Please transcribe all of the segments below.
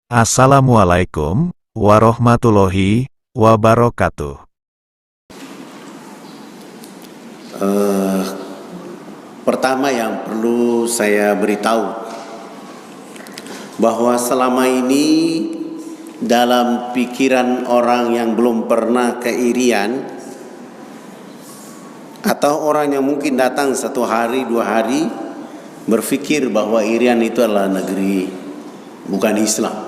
Assalamualaikum warahmatullahi wabarakatuh. Pertama yang perlu saya beritahu bahwa selama ini dalam pikiran orang yang belum pernah ke Irian atau orang yang mungkin datang 1 hari 2 hari berpikir bahwa Irian itu adalah negeri bukan Islam.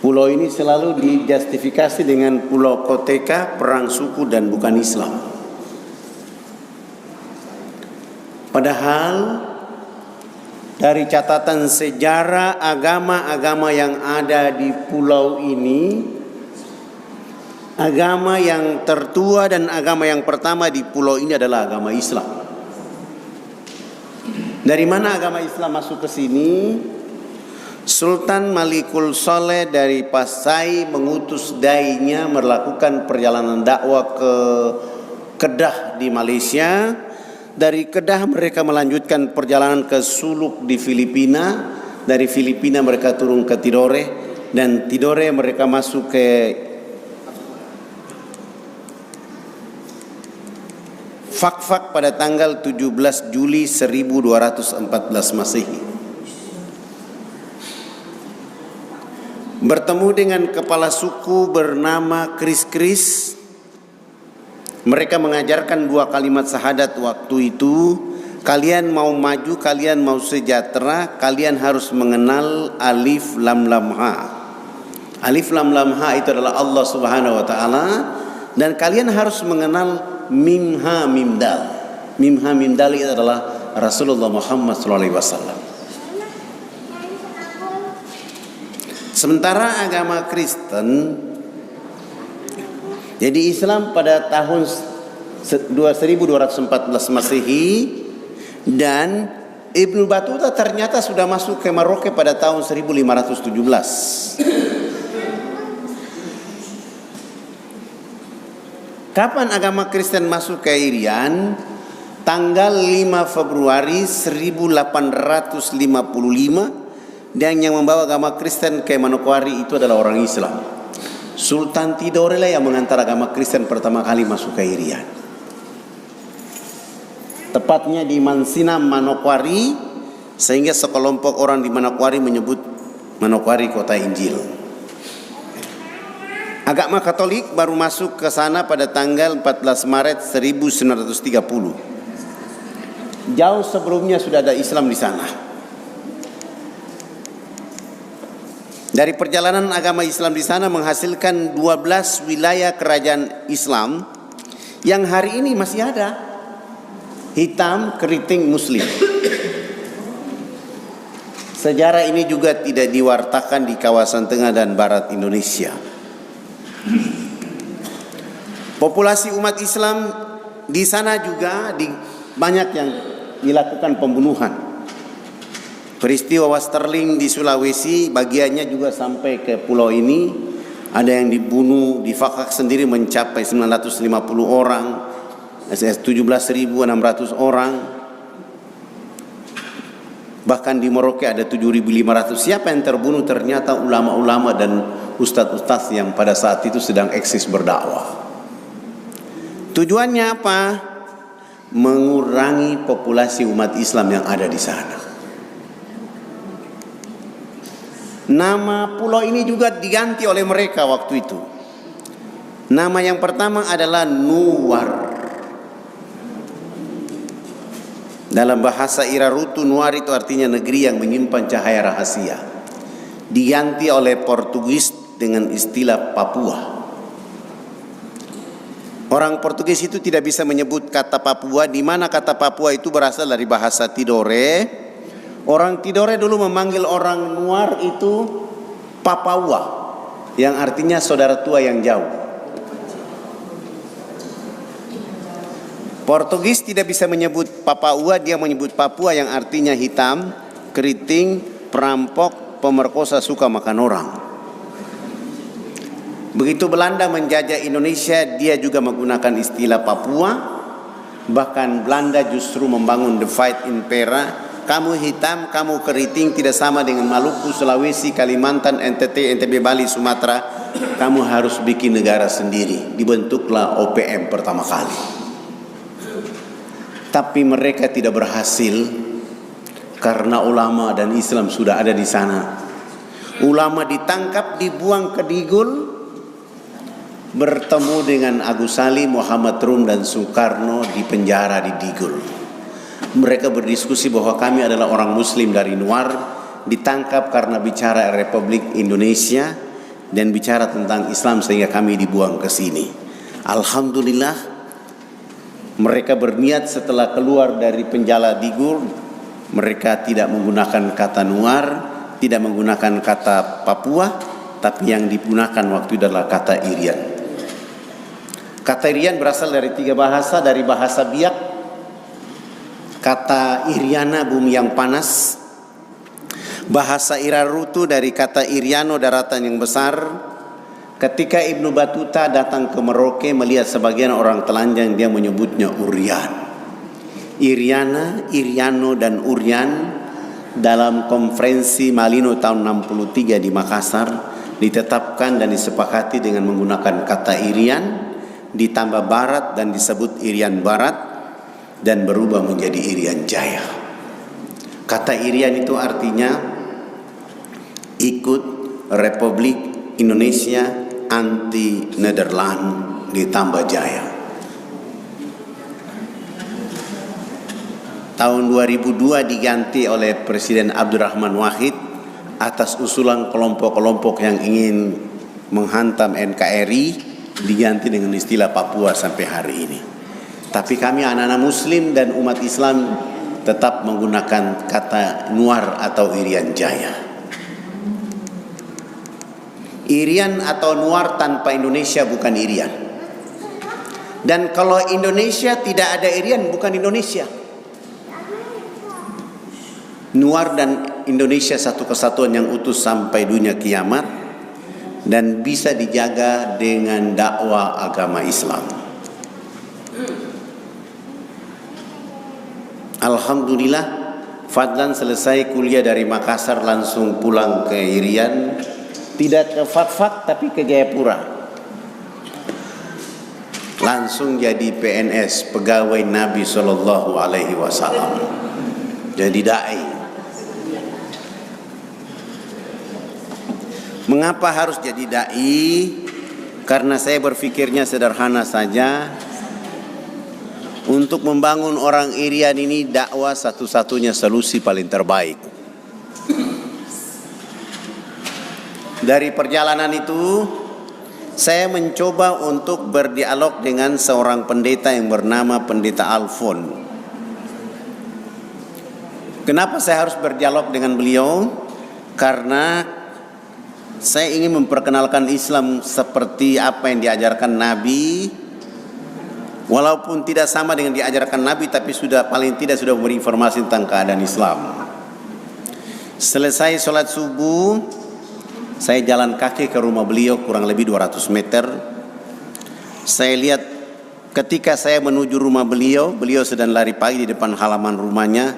Pulau ini selalu dijustifikasi dengan Pulau Koteka, perang suku dan bukan Islam. Padahal dari catatan sejarah agama-agama yang ada di pulau ini, agama yang tertua dan agama yang pertama di pulau ini adalah agama Islam. Dari mana agama Islam masuk ke sini? Sultan Malikul Saleh dari Pasai mengutus dai-nya melakukan perjalanan dakwah ke Kedah di Malaysia. Dari Kedah mereka melanjutkan perjalanan ke Suluk di Filipina. Dari Filipina mereka turun ke Tidore, dan Tidore mereka masuk ke Fakfak pada tanggal 17 Juli 1214 Masehi. Bertemu dengan kepala suku bernama Kris-Kris. Mereka mengajarkan 2 kalimat syahadat waktu itu. Kalian mau maju, kalian mau sejahtera, kalian harus mengenal Alif Lam Lam Ha. Alif Lam Lam Ha itu adalah Allah Subhanahu wa taala, dan kalian harus mengenal Mim Ha Mim Dal. Mim Ha Mim Dal itu adalah Rasulullah Muhammad SAW. Sementara agama Kristen, jadi Islam pada tahun 1214 Masehi, dan Ibnu Battuta ternyata sudah masuk ke Maroko pada tahun 1517. Kapan agama Kristen masuk ke Irian? Tanggal 5 Februari 1855. Dan yang membawa agama Kristen ke Manokwari itu adalah orang Islam. Sultan Tidore lah yang mengantar agama Kristen pertama kali masuk ke Irian. Tepatnya di Mansinam, Manokwari, sehingga sekelompok orang di Manokwari menyebut Manokwari kota Injil. Agama Katolik baru masuk ke sana pada tanggal 14 Maret 1930. Jauh sebelumnya sudah ada Islam di sana. Dari perjalanan agama Islam di sana menghasilkan 12 wilayah kerajaan Islam yang hari ini masih ada. Hitam, keriting, Muslim. Sejarah ini juga tidak diwartakan di kawasan tengah dan barat Indonesia. Populasi umat Islam di sana juga banyak yang dilakukan pembunuhan. Peristiwa Westerling di Sulawesi bagiannya juga sampai ke pulau ini. Ada yang dibunuh di Fakak sendiri mencapai 950 orang, 17.600 orang. Bahkan di Merauke ada 7.500. Siapa yang terbunuh? Ternyata ulama-ulama dan ustadz-ustadz yang pada saat itu sedang eksis berdakwah. Tujuannya apa? Mengurangi populasi umat Islam yang ada di sana. Nama pulau ini juga diganti oleh mereka waktu itu. Nama yang pertama adalah Nuwar. Dalam bahasa Irarutu, Nuwar itu artinya negeri yang menyimpan cahaya rahasia. Diganti oleh Portugis dengan istilah Papua. Orang Portugis itu tidak bisa menyebut kata Papua, di mana kata Papua itu berasal dari bahasa Tidore. Orang Tidore dulu memanggil orang Nuwar itu Papawa, yang artinya saudara tua yang jauh. Portugis tidak bisa menyebut Papawa, dia menyebut Papua yang artinya hitam, keriting, perampok, pemerkosa, suka makan orang. Begitu Belanda menjajah Indonesia, dia juga menggunakan istilah Papua. Bahkan Belanda justru membangun The Fight in Pera Kamu hitam, kamu keriting, tidak sama dengan Maluku, Sulawesi, Kalimantan, NTT, NTB, Bali, Sumatera. Kamu harus bikin negara sendiri. Dibentuklah OPM pertama kali. Tapi mereka tidak berhasil karena ulama dan Islam sudah ada di sana. Ulama ditangkap, dibuang ke Digul, bertemu dengan Agus Salim, Muhammad Rum dan Soekarno di penjara di Digul. Mereka berdiskusi bahwa kami adalah orang Muslim dari luar, ditangkap karena bicara Republik Indonesia dan bicara tentang Islam sehingga kami dibuang ke sini. Alhamdulillah, mereka berniat setelah keluar dari penjara Digul, mereka tidak menggunakan kata Nuar, tidak menggunakan kata Papua, tapi yang digunakan waktu itu adalah kata Irian. Kata Irian berasal dari 3 bahasa, dari bahasa Biak, kata Iriana bumi yang panas, bahasa Irarutu dari kata Iriano daratan yang besar. Ketika Ibnu Battuta datang ke Merauke melihat sebagian orang telanjang, dia menyebutnya Urian. Iriana, Iriano dan Urian dalam konferensi Malino tahun 63 di Makassar ditetapkan dan disepakati dengan menggunakan kata Irian ditambah Barat dan disebut Irian Barat dan berubah menjadi Irian Jaya. Kata Irian itu artinya ikut Republik Indonesia anti Nederland ditambah Jaya. Tahun 2002 diganti oleh Presiden Abdurrahman Wahid atas usulan kelompok-kelompok yang ingin menghantam NKRI, diganti dengan istilah Papua sampai hari ini. Tapi kami anak-anak Muslim dan umat Islam tetap menggunakan kata Nuar atau Irian Jaya. Irian atau Nuar tanpa Indonesia bukan Irian. Dan kalau Indonesia tidak ada Irian bukan Indonesia. Nuar dan Indonesia satu kesatuan yang utuh sampai dunia kiamat dan bisa dijaga dengan dakwah agama Islam. Alhamdulillah, Fadlan selesai kuliah dari Makassar langsung pulang ke Irian, tidak ke Fakfak tapi ke Jayapura. Langsung jadi PNS, pegawai Nabi Sallallahu Alaihi Wasallam. Jadi dai. Mengapa harus jadi dai? Karena saya berpikirnya sederhana saja. Untuk membangun orang Irian ini dakwah satu-satunya solusi paling terbaik. Dari perjalanan itu saya mencoba untuk berdialog dengan seorang pendeta yang bernama Pendeta Alfon. Kenapa saya harus berdialog dengan beliau? Karena saya ingin memperkenalkan Islam seperti apa yang diajarkan Nabi. Walaupun tidak sama dengan diajarkan Nabi, tapi paling tidak sudah memberi informasi tentang keadaan Islam. Selesai sholat subuh, saya jalan kaki ke rumah beliau kurang lebih 200 meter. Saya lihat ketika saya menuju rumah beliau sedang lari pagi di depan halaman rumahnya.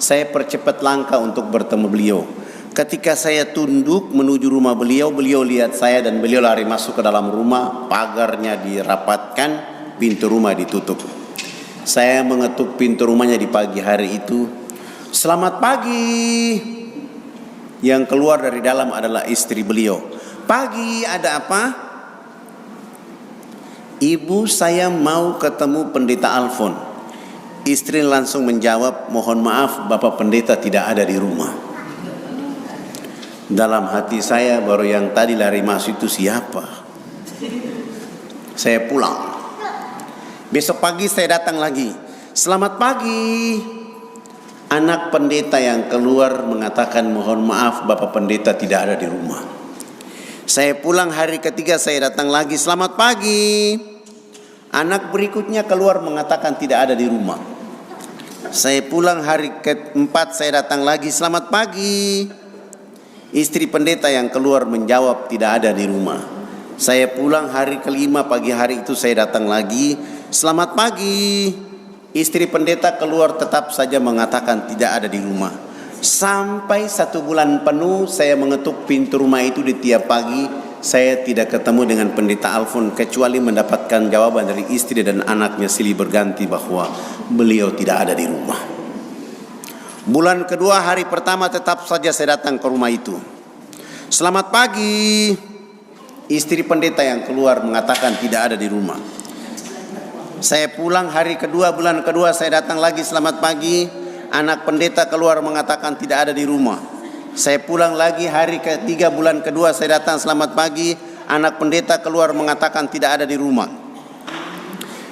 Saya percepat langkah untuk bertemu beliau. Ketika saya tunduk menuju rumah beliau lihat saya dan beliau lari masuk ke dalam rumah. Pagarnya dirapatkan, pintu rumah ditutup. Saya mengetuk pintu rumahnya di pagi hari itu. Selamat pagi. Yang keluar dari dalam adalah istri beliau. Pagi, ada apa? Ibu, saya mau ketemu Pendeta Alfon. Istri langsung menjawab, mohon maaf Bapak Pendeta tidak ada di rumah. Dalam hati saya baru yang tadi lari masuk itu siapa? Saya pulang. Besok pagi saya datang lagi. Selamat pagi. Anak pendeta yang keluar mengatakan mohon maaf Bapak Pendeta tidak ada di rumah. Saya pulang hari ketiga, saya datang lagi. Selamat pagi. Anak berikutnya keluar mengatakan tidak ada di rumah. Saya pulang hari keempat, saya datang lagi. Selamat pagi. Istri pendeta yang keluar menjawab tidak ada di rumah. Saya pulang hari kelima, pagi hari itu saya datang lagi. Selamat pagi. Istri pendeta keluar tetap saja mengatakan tidak ada di rumah. Sampai 1 bulan penuh saya mengetuk pintu rumah itu di tiap pagi. Saya tidak ketemu dengan pendeta Alfon kecuali mendapatkan jawaban dari istri dan anaknya silih berganti bahwa beliau tidak ada di rumah. Bulan kedua hari pertama tetap saja saya datang ke rumah itu. Selamat pagi. Istri pendeta yang keluar mengatakan tidak ada di rumah. Saya pulang hari kedua, bulan kedua saya datang lagi, selamat pagi. Anak pendeta keluar mengatakan tidak ada di rumah. Saya pulang lagi hari ketiga, bulan kedua saya datang, selamat pagi. Anak pendeta keluar mengatakan tidak ada di rumah.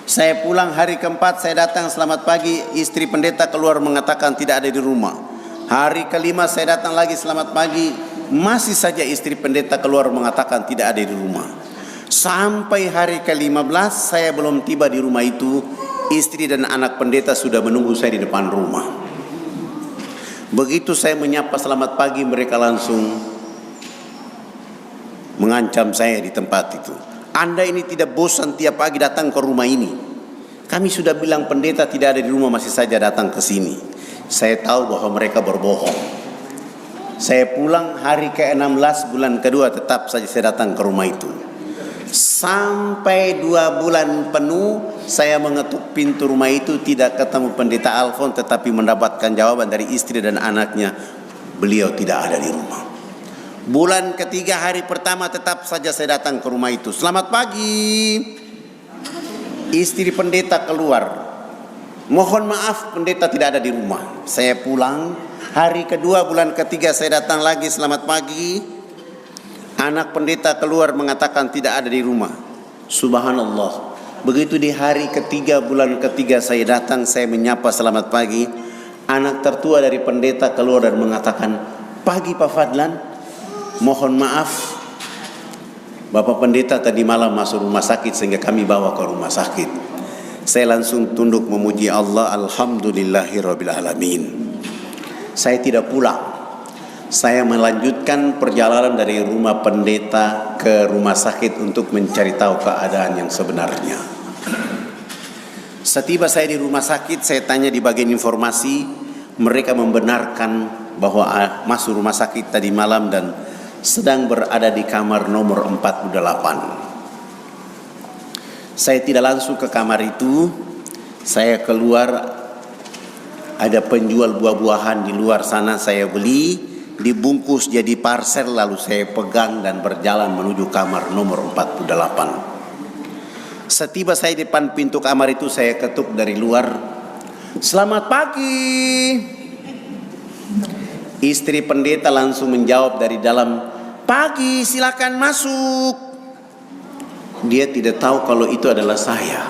Saya pulang hari keempat, saya datang, selamat pagi. Istri pendeta keluar mengatakan tidak ada di rumah. Hari kelima saya datang lagi, selamat pagi. Masih saja istri pendeta keluar mengatakan tidak ada di rumah. Sampai hari ke-15 saya belum tiba di rumah itu. Istri dan anak pendeta sudah menunggu saya di depan rumah. Begitu saya menyapa selamat pagi, mereka langsung mengancam saya di tempat itu. Anda ini tidak bosan tiap pagi datang ke rumah ini? Kami sudah bilang pendeta tidak ada di rumah, masih saja datang ke sini. Saya tahu bahwa mereka berbohong. Saya pulang hari ke-16 bulan kedua tetap saja saya datang ke rumah itu. Sampai 2 bulan penuh saya mengetuk pintu rumah itu, tidak ketemu pendeta Alfon, tetapi mendapatkan jawaban dari istri dan anaknya, beliau tidak ada di rumah. Bulan ketiga hari pertama tetap saja saya datang ke rumah itu. Selamat pagi. Istri pendeta keluar, mohon maaf pendeta tidak ada di rumah. Saya pulang hari kedua bulan ketiga saya datang lagi, selamat pagi. Anak pendeta keluar mengatakan tidak ada di rumah. Subhanallah. Begitu di hari ketiga bulan ketiga saya datang, saya menyapa selamat pagi. Anak tertua dari pendeta keluar dan mengatakan, pagi Pak Fadlan, mohon maaf Bapak pendeta tadi malam masuk rumah sakit sehingga kami bawa ke rumah sakit. Saya langsung tunduk memuji Allah, alhamdulillahirabbil alamin. Saya tidak pulang. Saya melanjutkan perjalanan dari rumah pendeta ke rumah sakit untuk mencari tahu keadaan yang sebenarnya. Setiba saya di rumah sakit, saya tanya di bagian informasi, mereka membenarkan bahwa masuk rumah sakit tadi malam dan sedang berada di kamar nomor 48. Saya tidak langsung ke kamar itu, saya keluar, ada penjual buah-buahan di luar sana, saya beli, dibungkus jadi parcel, lalu saya pegang dan berjalan menuju kamar nomor 48. Setiba saya di depan pintu kamar itu, saya ketuk dari luar, selamat pagi. Istri pendeta langsung menjawab dari dalam, pagi, silakan masuk. Dia tidak tahu kalau itu adalah saya.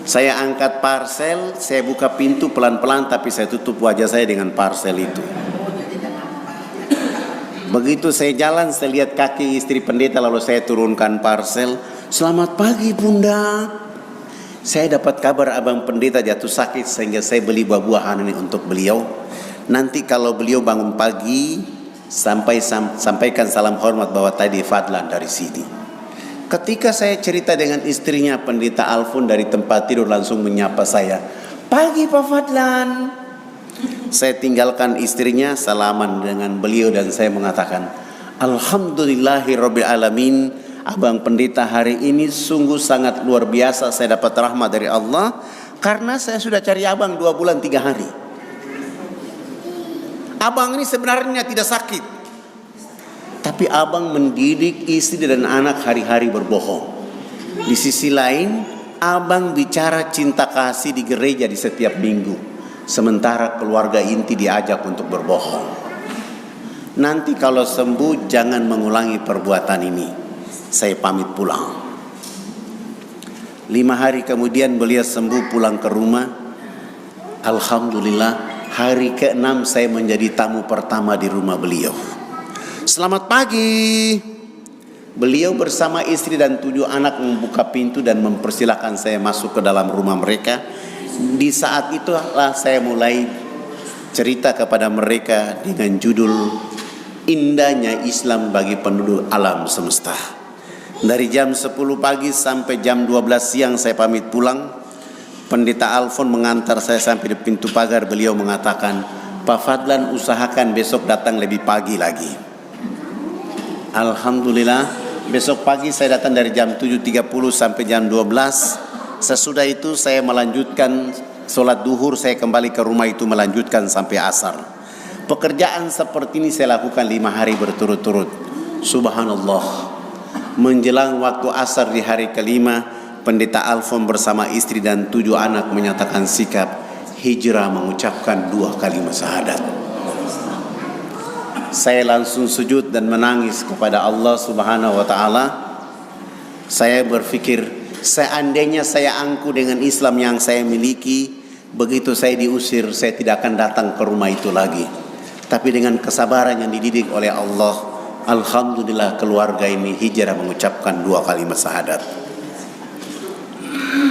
Saya angkat parcel, saya buka pintu pelan-pelan, tapi saya tutup wajah saya dengan parcel itu. Begitu saya jalan, saya lihat kaki istri pendeta, lalu saya turunkan parcel. Selamat pagi Bunda. Saya dapat kabar abang pendeta jatuh sakit sehingga saya beli buah-buahan ini untuk beliau. Nanti kalau beliau bangun pagi, sampaikan salam hormat bahwa tadi Fadlan dari sini. Ketika saya cerita dengan istrinya, pendeta Alfon dari tempat tidur langsung menyapa saya, pagi Pak Fadlan. Saya tinggalkan istrinya, salaman dengan beliau dan saya mengatakan, alhamdulillahirabbil alamin, abang pendeta hari ini sungguh sangat luar biasa, saya dapat rahmat dari Allah karena saya sudah cari abang 2 bulan 3 hari. Abang ini sebenarnya tidak sakit, tapi abang mendidik istri dan anak hari-hari berbohong. Di sisi lain, abang bicara cinta kasih di gereja di setiap minggu, sementara keluarga inti diajak untuk berbohong. Nanti kalau sembuh jangan mengulangi perbuatan ini. Saya pamit pulang. 5 hari kemudian beliau sembuh, pulang ke rumah. Alhamdulillah, hari ke-6 saya menjadi tamu pertama di rumah beliau. Selamat pagi. Beliau bersama istri dan 7 anak membuka pintu dan mempersilahkan saya masuk ke dalam rumah mereka. Di saat itulah saya mulai cerita kepada mereka dengan judul Indahnya Islam bagi penduduk alam semesta. Dari jam 10 pagi sampai jam 12 siang saya pamit pulang. Pendeta Alfon mengantar saya sampai di pintu pagar. Beliau mengatakan, Pak Fadlan usahakan besok datang lebih pagi lagi. Alhamdulillah, besok pagi saya datang dari jam 7.30 sampai jam 12. Sesudah itu saya melanjutkan sholat duhur, saya kembali ke rumah itu melanjutkan sampai asar. Pekerjaan seperti ini saya lakukan 5 hari berturut-turut. Subhanallah. Menjelang waktu asar di hari kelima, Pendeta Alfon bersama istri dan 7 anak menyatakan sikap hijrah, mengucapkan 2 kalimat syahadat. Saya langsung sujud dan menangis kepada Allah Subhanahu wa taala. Saya berpikir, seandainya saya angkuh dengan Islam yang saya miliki, begitu saya diusir, saya tidak akan datang ke rumah itu lagi. Tapi dengan kesabaran yang dididik oleh Allah, alhamdulillah keluarga ini hijrah mengucapkan 2 kalimat syahadat.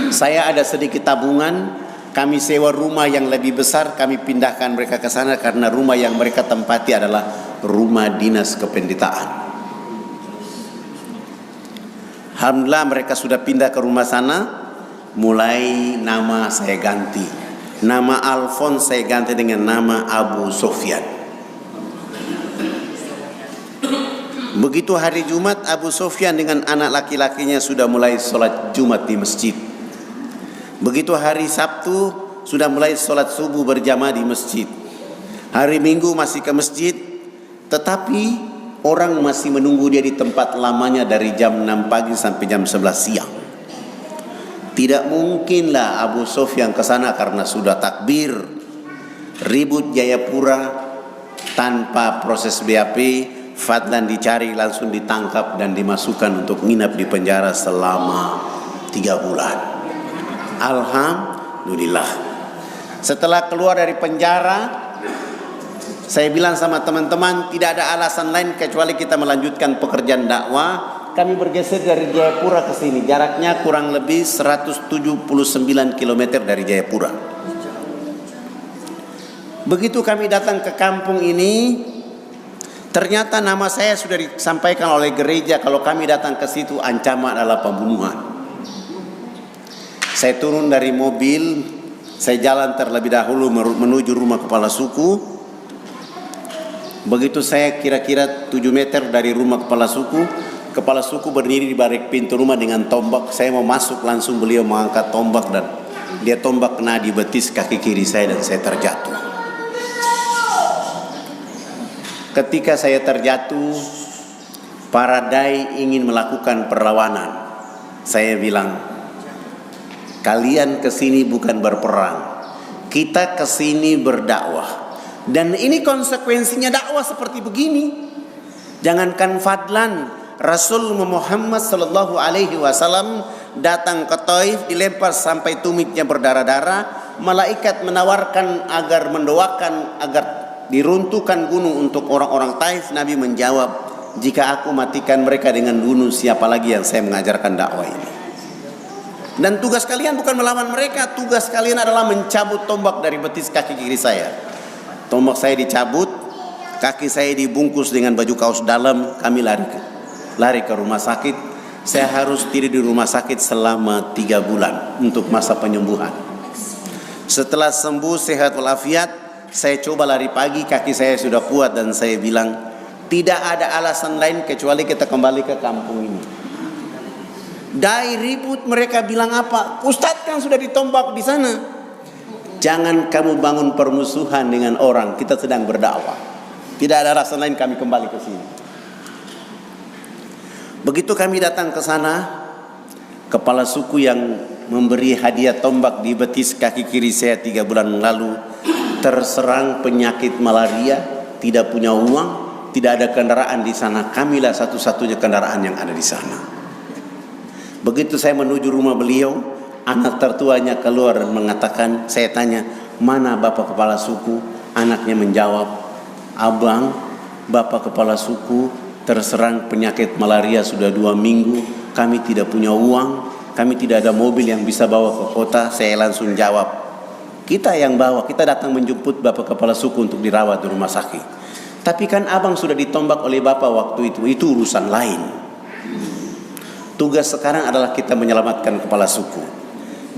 Saya ada sedikit tabungan, kami sewa rumah yang lebih besar, kami pindahkan mereka ke sana karena rumah yang mereka tempati adalah rumah dinas kependetaan. Alhamdulillah mereka sudah pindah ke rumah sana. Mulai nama saya ganti. Nama Alfon saya ganti dengan nama Abu Sofyan. Begitu hari Jumat, Abu Sofyan dengan anak laki-lakinya sudah mulai sholat Jumat di masjid. Begitu hari Sabtu sudah mulai sholat subuh berjamaah di masjid. Hari Minggu masih ke masjid, tetapi orang masih menunggu dia di tempat lamanya dari jam 6 pagi sampai jam 11 siang. Tidak mungkinlah Abu Sofyan ke sana karena sudah takbir, ribut Jayapura tanpa proses BAP. Fadlan dicari, langsung ditangkap dan dimasukkan untuk nginap di penjara selama 3 bulan. Alhamdulillah. Setelah keluar dari penjara, saya bilang sama teman-teman, tidak ada alasan lain kecuali kita melanjutkan pekerjaan dakwah. Kami bergeser dari Jayapura ke sini, jaraknya kurang lebih 179 km dari Jayapura. Begitu kami datang ke kampung ini, ternyata nama saya sudah disampaikan oleh gereja kalau kami datang ke situ ancaman adalah pembunuhan. Saya turun dari mobil, saya jalan terlebih dahulu menuju rumah kepala suku. Begitu saya kira-kira 7 meter dari rumah kepala suku berdiri di balik pintu rumah dengan tombak. Saya mau masuk, langsung beliau mengangkat tombak dan dia tombak kena di betis kaki kiri saya dan saya terjatuh. Ketika saya terjatuh, para dai ingin melakukan perlawanan. Saya bilang, kalian kesini bukan berperang, kita kesini berdakwah. Dan ini konsekuensinya dakwah seperti begini. Jangankan Fadlan, Rasul Muhammad sallallahu alaihi wasallam datang ke Taif, dilempar sampai tumitnya berdarah-darah. Malaikat menawarkan agar mendoakan agar diruntuhkan gunung untuk orang-orang Taif. Nabi menjawab, jika aku matikan mereka dengan bunuh, siapa lagi yang saya mengajarkan dakwah ini? Dan tugas kalian bukan melawan mereka, tugas kalian adalah mencabut tombak dari betis kaki kiri saya. Tombak saya dicabut, kaki saya dibungkus dengan baju kaos dalam. Kami lari ke rumah sakit. Saya harus tidur di rumah sakit selama 3 bulan untuk masa penyembuhan. Setelah sembuh sehat walafiat, saya coba lari pagi, kaki saya sudah kuat dan saya bilang, tidak ada alasan lain kecuali kita kembali ke kampung ini. Dai ribut, mereka bilang apa? Ustadz kan sudah ditombak di sana. Jangan kamu bangun permusuhan dengan orang, kita sedang berdakwah. Tidak ada alasan lain kami kembali ke sini. Begitu kami datang ke sana, kepala suku yang memberi hadiah tombak di betis kaki kiri saya 3 bulan lalu terserang penyakit malaria, tidak punya uang, tidak ada kendaraan di sana. Kamilah satu-satunya kendaraan yang ada di sana. Begitu saya menuju rumah beliau, anak tertuanya keluar dan mengatakan, saya tanya, mana bapak kepala suku? Anaknya menjawab, abang, bapak kepala suku terserang penyakit malaria sudah 2 minggu. Kami tidak punya uang, kami tidak ada mobil yang bisa bawa ke kota. Saya langsung jawab, kita yang bawa, kita datang menjemput bapak kepala suku untuk dirawat di rumah sakit. Tapi kan abang sudah ditombak oleh bapak waktu itu urusan lain. Tugas sekarang adalah kita menyelamatkan kepala suku.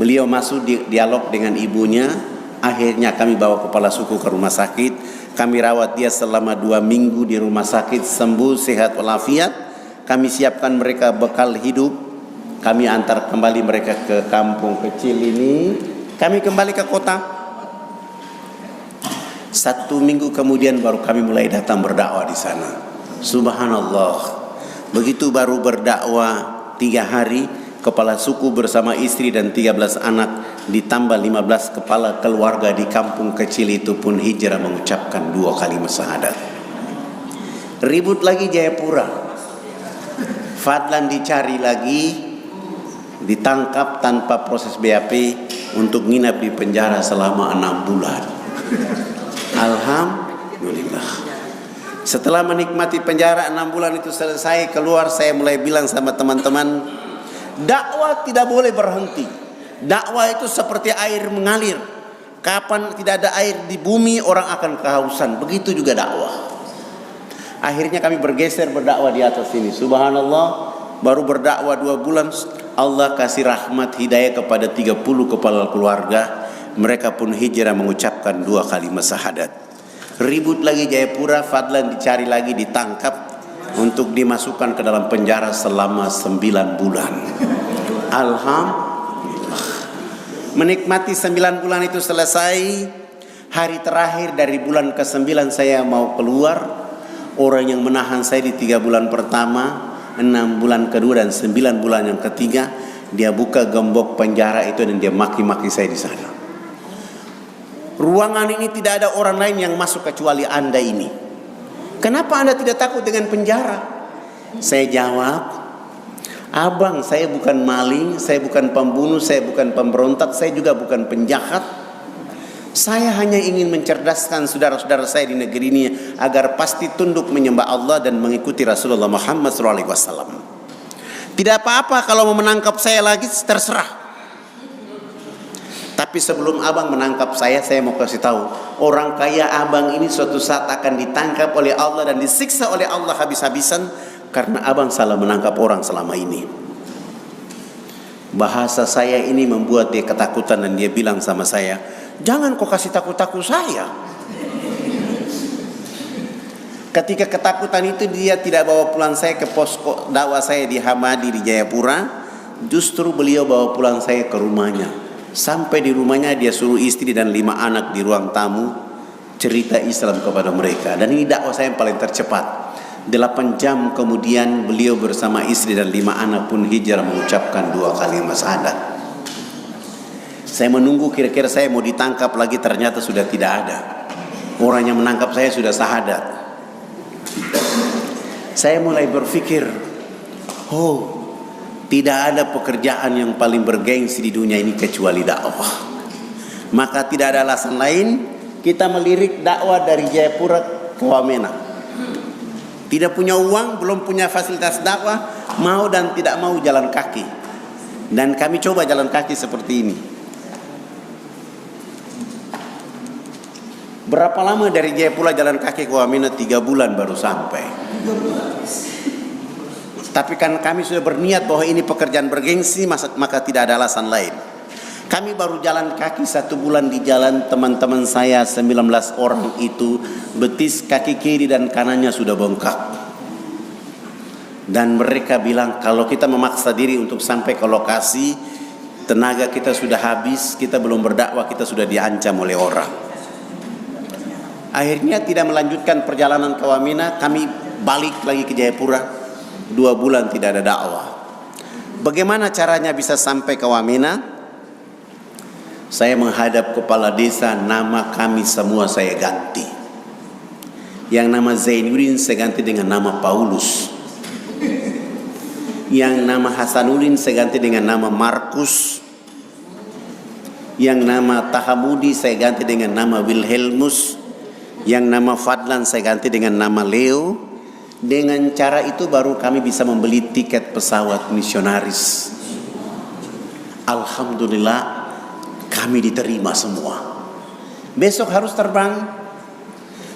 Beliau masuk dialog dengan ibunya. Akhirnya kami bawa kepala suku ke rumah sakit. Kami rawat dia selama 2 minggu di rumah sakit, sembuh sehat walafiat. Kami siapkan mereka bekal hidup. Kami antar kembali mereka ke kampung kecil ini. Kami kembali ke kota. 1 minggu kemudian baru kami mulai datang berdakwah di sana. Subhanallah. Begitu baru berdakwah 3 hari, kepala suku bersama istri dan 13 anak ditambah 15 kepala keluarga di kampung kecil itu pun hijrah mengucapkan 2 kalimat syahadat. Ribut lagi Jayapura. Fadlan dicari lagi, ditangkap tanpa proses BAP untuk nginap di penjara selama 6 bulan. Alhamdulillah. Setelah menikmati penjara 6 bulan itu selesai, keluar, saya mulai bilang sama teman-teman, dakwah tidak boleh berhenti. Dakwah itu seperti air mengalir. Kapan tidak ada air di bumi, orang akan kehausan. Begitu juga dakwah. Akhirnya kami bergeser berdakwah di atas ini. Subhanallah, baru berdakwah 2 bulan, Allah kasih rahmat hidayah kepada 30 kepala keluarga. Mereka pun hijrah mengucapkan 2 kalimat syahadat. Ribut lagi Jayapura, Fadlan dicari lagi, ditangkap untuk dimasukkan ke dalam penjara selama 9 bulan. Alhamdulillah. Menikmati 9 bulan itu selesai. Hari terakhir dari bulan ke-9 saya mau keluar. Orang yang menahan saya di 3 bulan pertama, 6 bulan kedua dan 9 bulan yang ketiga, dia buka gembok penjara itu dan dia maki-maki saya di sana. Ruangan ini tidak ada orang lain yang masuk kecuali Anda ini. Kenapa Anda tidak takut dengan penjara? Saya jawab, abang, saya bukan maling, saya bukan pembunuh, saya bukan pemberontak, saya juga bukan penjahat. Saya hanya ingin mencerdaskan saudara-saudara saya di negeri ini agar pasti tunduk menyembah Allah dan mengikuti Rasulullah Muhammad SAW. Tidak apa-apa kalau mau menangkap saya lagi, terserah. Tapi sebelum abang menangkap saya mau kasih tahu, orang kaya abang ini suatu saat akan ditangkap oleh Allah dan disiksa oleh Allah habis-habisan karena abang salah menangkap orang selama ini. Bahasa saya ini membuat dia ketakutan dan dia bilang sama saya, jangan kau kasih takut-takut saya. Ketika ketakutan itu dia tidak bawa pulang saya ke posko dakwah saya di Hamadi di Jayapura, justru beliau bawa pulang saya ke rumahnya. Sampai di rumahnya dia suruh istri dan 5 anak di ruang tamu cerita Islam kepada mereka. Dan ini dakwah saya yang paling tercepat. 8 jam kemudian beliau bersama istri dan 5 anak pun hijrah mengucapkan 2 kalimat syahadat. Saya menunggu kira-kira saya mau ditangkap lagi, ternyata sudah tidak ada. Orang yang menangkap saya sudah syahadat. Saya mulai berpikir, tidak ada pekerjaan yang paling bergengsi di dunia ini kecuali dakwah. Maka tidak ada alasan lain kita melirik dakwah dari Jayapura ke Wamena. Tidak punya uang, belum punya fasilitas dakwah, mau dan tidak mau jalan kaki. Dan kami coba jalan kaki seperti ini. Berapa lama dari Jayapura jalan kaki ke Wamena? 3 bulan baru sampai. Tapi kan kami sudah berniat bahwa ini pekerjaan bergengsi, maka tidak ada alasan lain. Kami baru jalan kaki 1 bulan di jalan, teman-teman saya 19 orang itu betis kaki kiri dan kanannya sudah bengkak. Dan mereka bilang kalau kita memaksa diri untuk sampai ke lokasi, tenaga kita sudah habis, kita belum berdakwah, kita sudah diancam oleh orang. Akhirnya tidak melanjutkan perjalanan ke Wamena, kami balik lagi ke Jayapura. 2 bulan tidak ada dakwah. Bagaimana caranya bisa sampai ke Wamena? Saya menghadap kepala desa, nama kami semua saya ganti. Yang nama Zainuddin saya ganti dengan nama Paulus. Yang nama Hasanuddin saya ganti dengan nama Markus. Yang nama Tahamudi saya ganti dengan nama Wilhelmus. Yang nama Fadlan saya ganti dengan nama Leo. Dengan cara itu baru kami bisa membeli tiket pesawat misionaris. Alhamdulillah kami diterima semua. Besok harus terbang.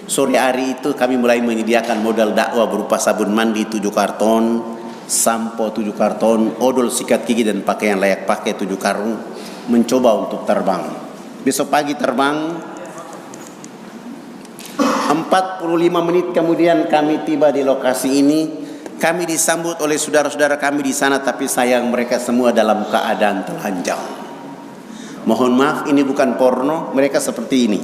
Sore hari itu kami mulai menyediakan modal dakwah berupa sabun mandi 7 karton, sampo 7 karton, odol sikat gigi dan pakaian layak pakai 7 karung. mencoba untuk terbang. Besok pagi terbang, 45 menit kemudian kami tiba di lokasi ini. Kami disambut oleh saudara-saudara kami di sana, tapi sayang mereka semua dalam keadaan telanjang. Mohon maaf, ini bukan porno, mereka seperti ini.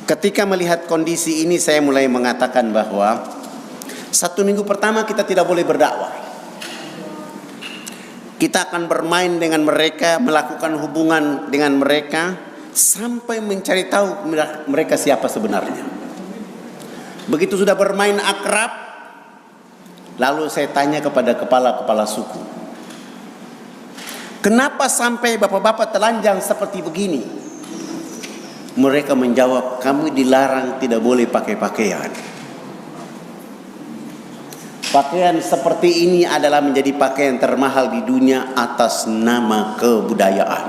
Ketika melihat kondisi ini, saya mulai mengatakan bahwa 1 minggu pertama kita tidak boleh berdakwah. Kita akan bermain dengan mereka, melakukan hubungan dengan mereka, sampai mencari tahu mereka siapa sebenarnya. Begitu sudah bermain akrab, lalu saya tanya kepada kepala-kepala suku, kenapa sampai bapak-bapak telanjang seperti begini? Mereka menjawab, kami dilarang tidak boleh pakai pakaian. Pakaian seperti ini adalah menjadi pakaian termahal di dunia atas nama kebudayaan.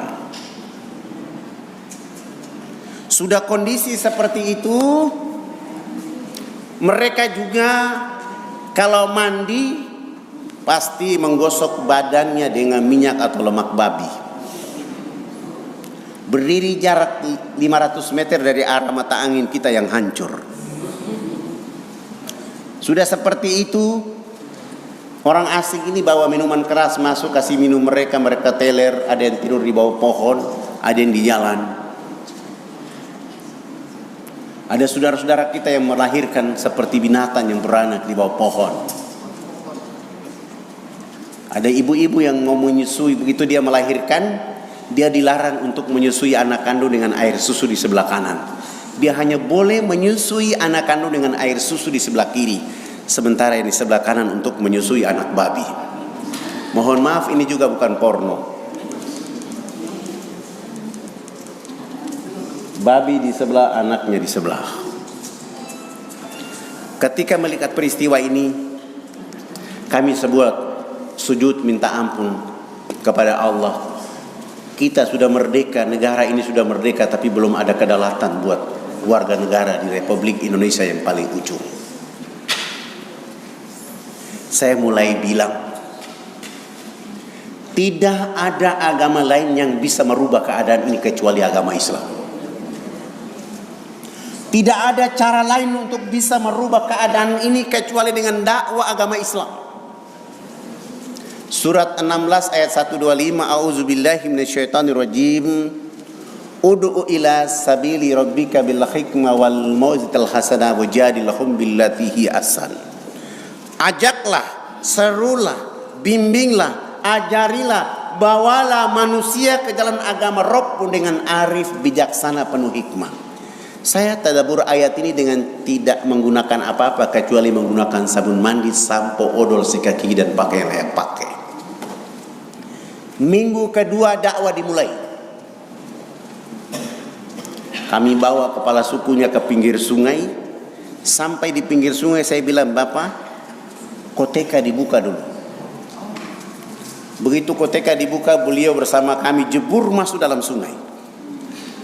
Sudah kondisi seperti itu, mereka juga kalau mandi pasti menggosok badannya dengan minyak atau lemak babi. Berdiri jarak 500 meter dari arah mata angin kita yang hancur. Sudah seperti itu, orang asing ini bawa minuman keras masuk, kasih minum mereka, mereka teler, ada yang tidur di bawah pohon, ada yang di jalan. Ada saudara-saudara kita yang melahirkan seperti binatang yang beranak di bawah pohon. Ada ibu-ibu yang mau menyusui, begitu dia melahirkan, dia dilarang untuk menyusui anak kandung dengan air susu di sebelah kanan. Dia hanya boleh menyusui anak kandung dengan air susu di sebelah kiri, sementara yang di sebelah kanan untuk menyusui anak babi. Mohon maaf, ini juga bukan porno. Babi di sebelah, anaknya di sebelah. Ketika melihat peristiwa ini, kami sebuah sujud minta ampun kepada Allah. Kita sudah merdeka, negara ini sudah merdeka, tapi belum ada kedaulatan buat warga negara di Republik Indonesia yang paling ujung. Saya mulai bilang, tidak ada agama lain yang bisa merubah keadaan ini kecuali agama Islam. Tidak ada cara lain untuk bisa merubah keadaan ini kecuali dengan dakwah agama Islam. Surat 16 ayat 125, A'udzubillahi minasyaitonirrajim. Ud'u ila sabili rabbika bil hikmah wal mau'izatil hasanah wajadilhum billati hi ahsan. Ajaklah, serulah, bimbinglah, ajarilah, bawalah manusia ke jalan agama Rabb dengan arif, bijaksana, penuh hikmah. Saya tadabbur ayat ini dengan tidak menggunakan apa-apa kecuali menggunakan sabun mandi, sampo, odol, sikat gigi dan pakaian layak pakai. Minggu kedua dakwah dimulai. Kami bawa kepala sukunya ke pinggir sungai. Sampai di pinggir sungai saya bilang, Bapak, koteka dibuka dulu. Begitu koteka dibuka, beliau bersama kami jebur masuk dalam sungai.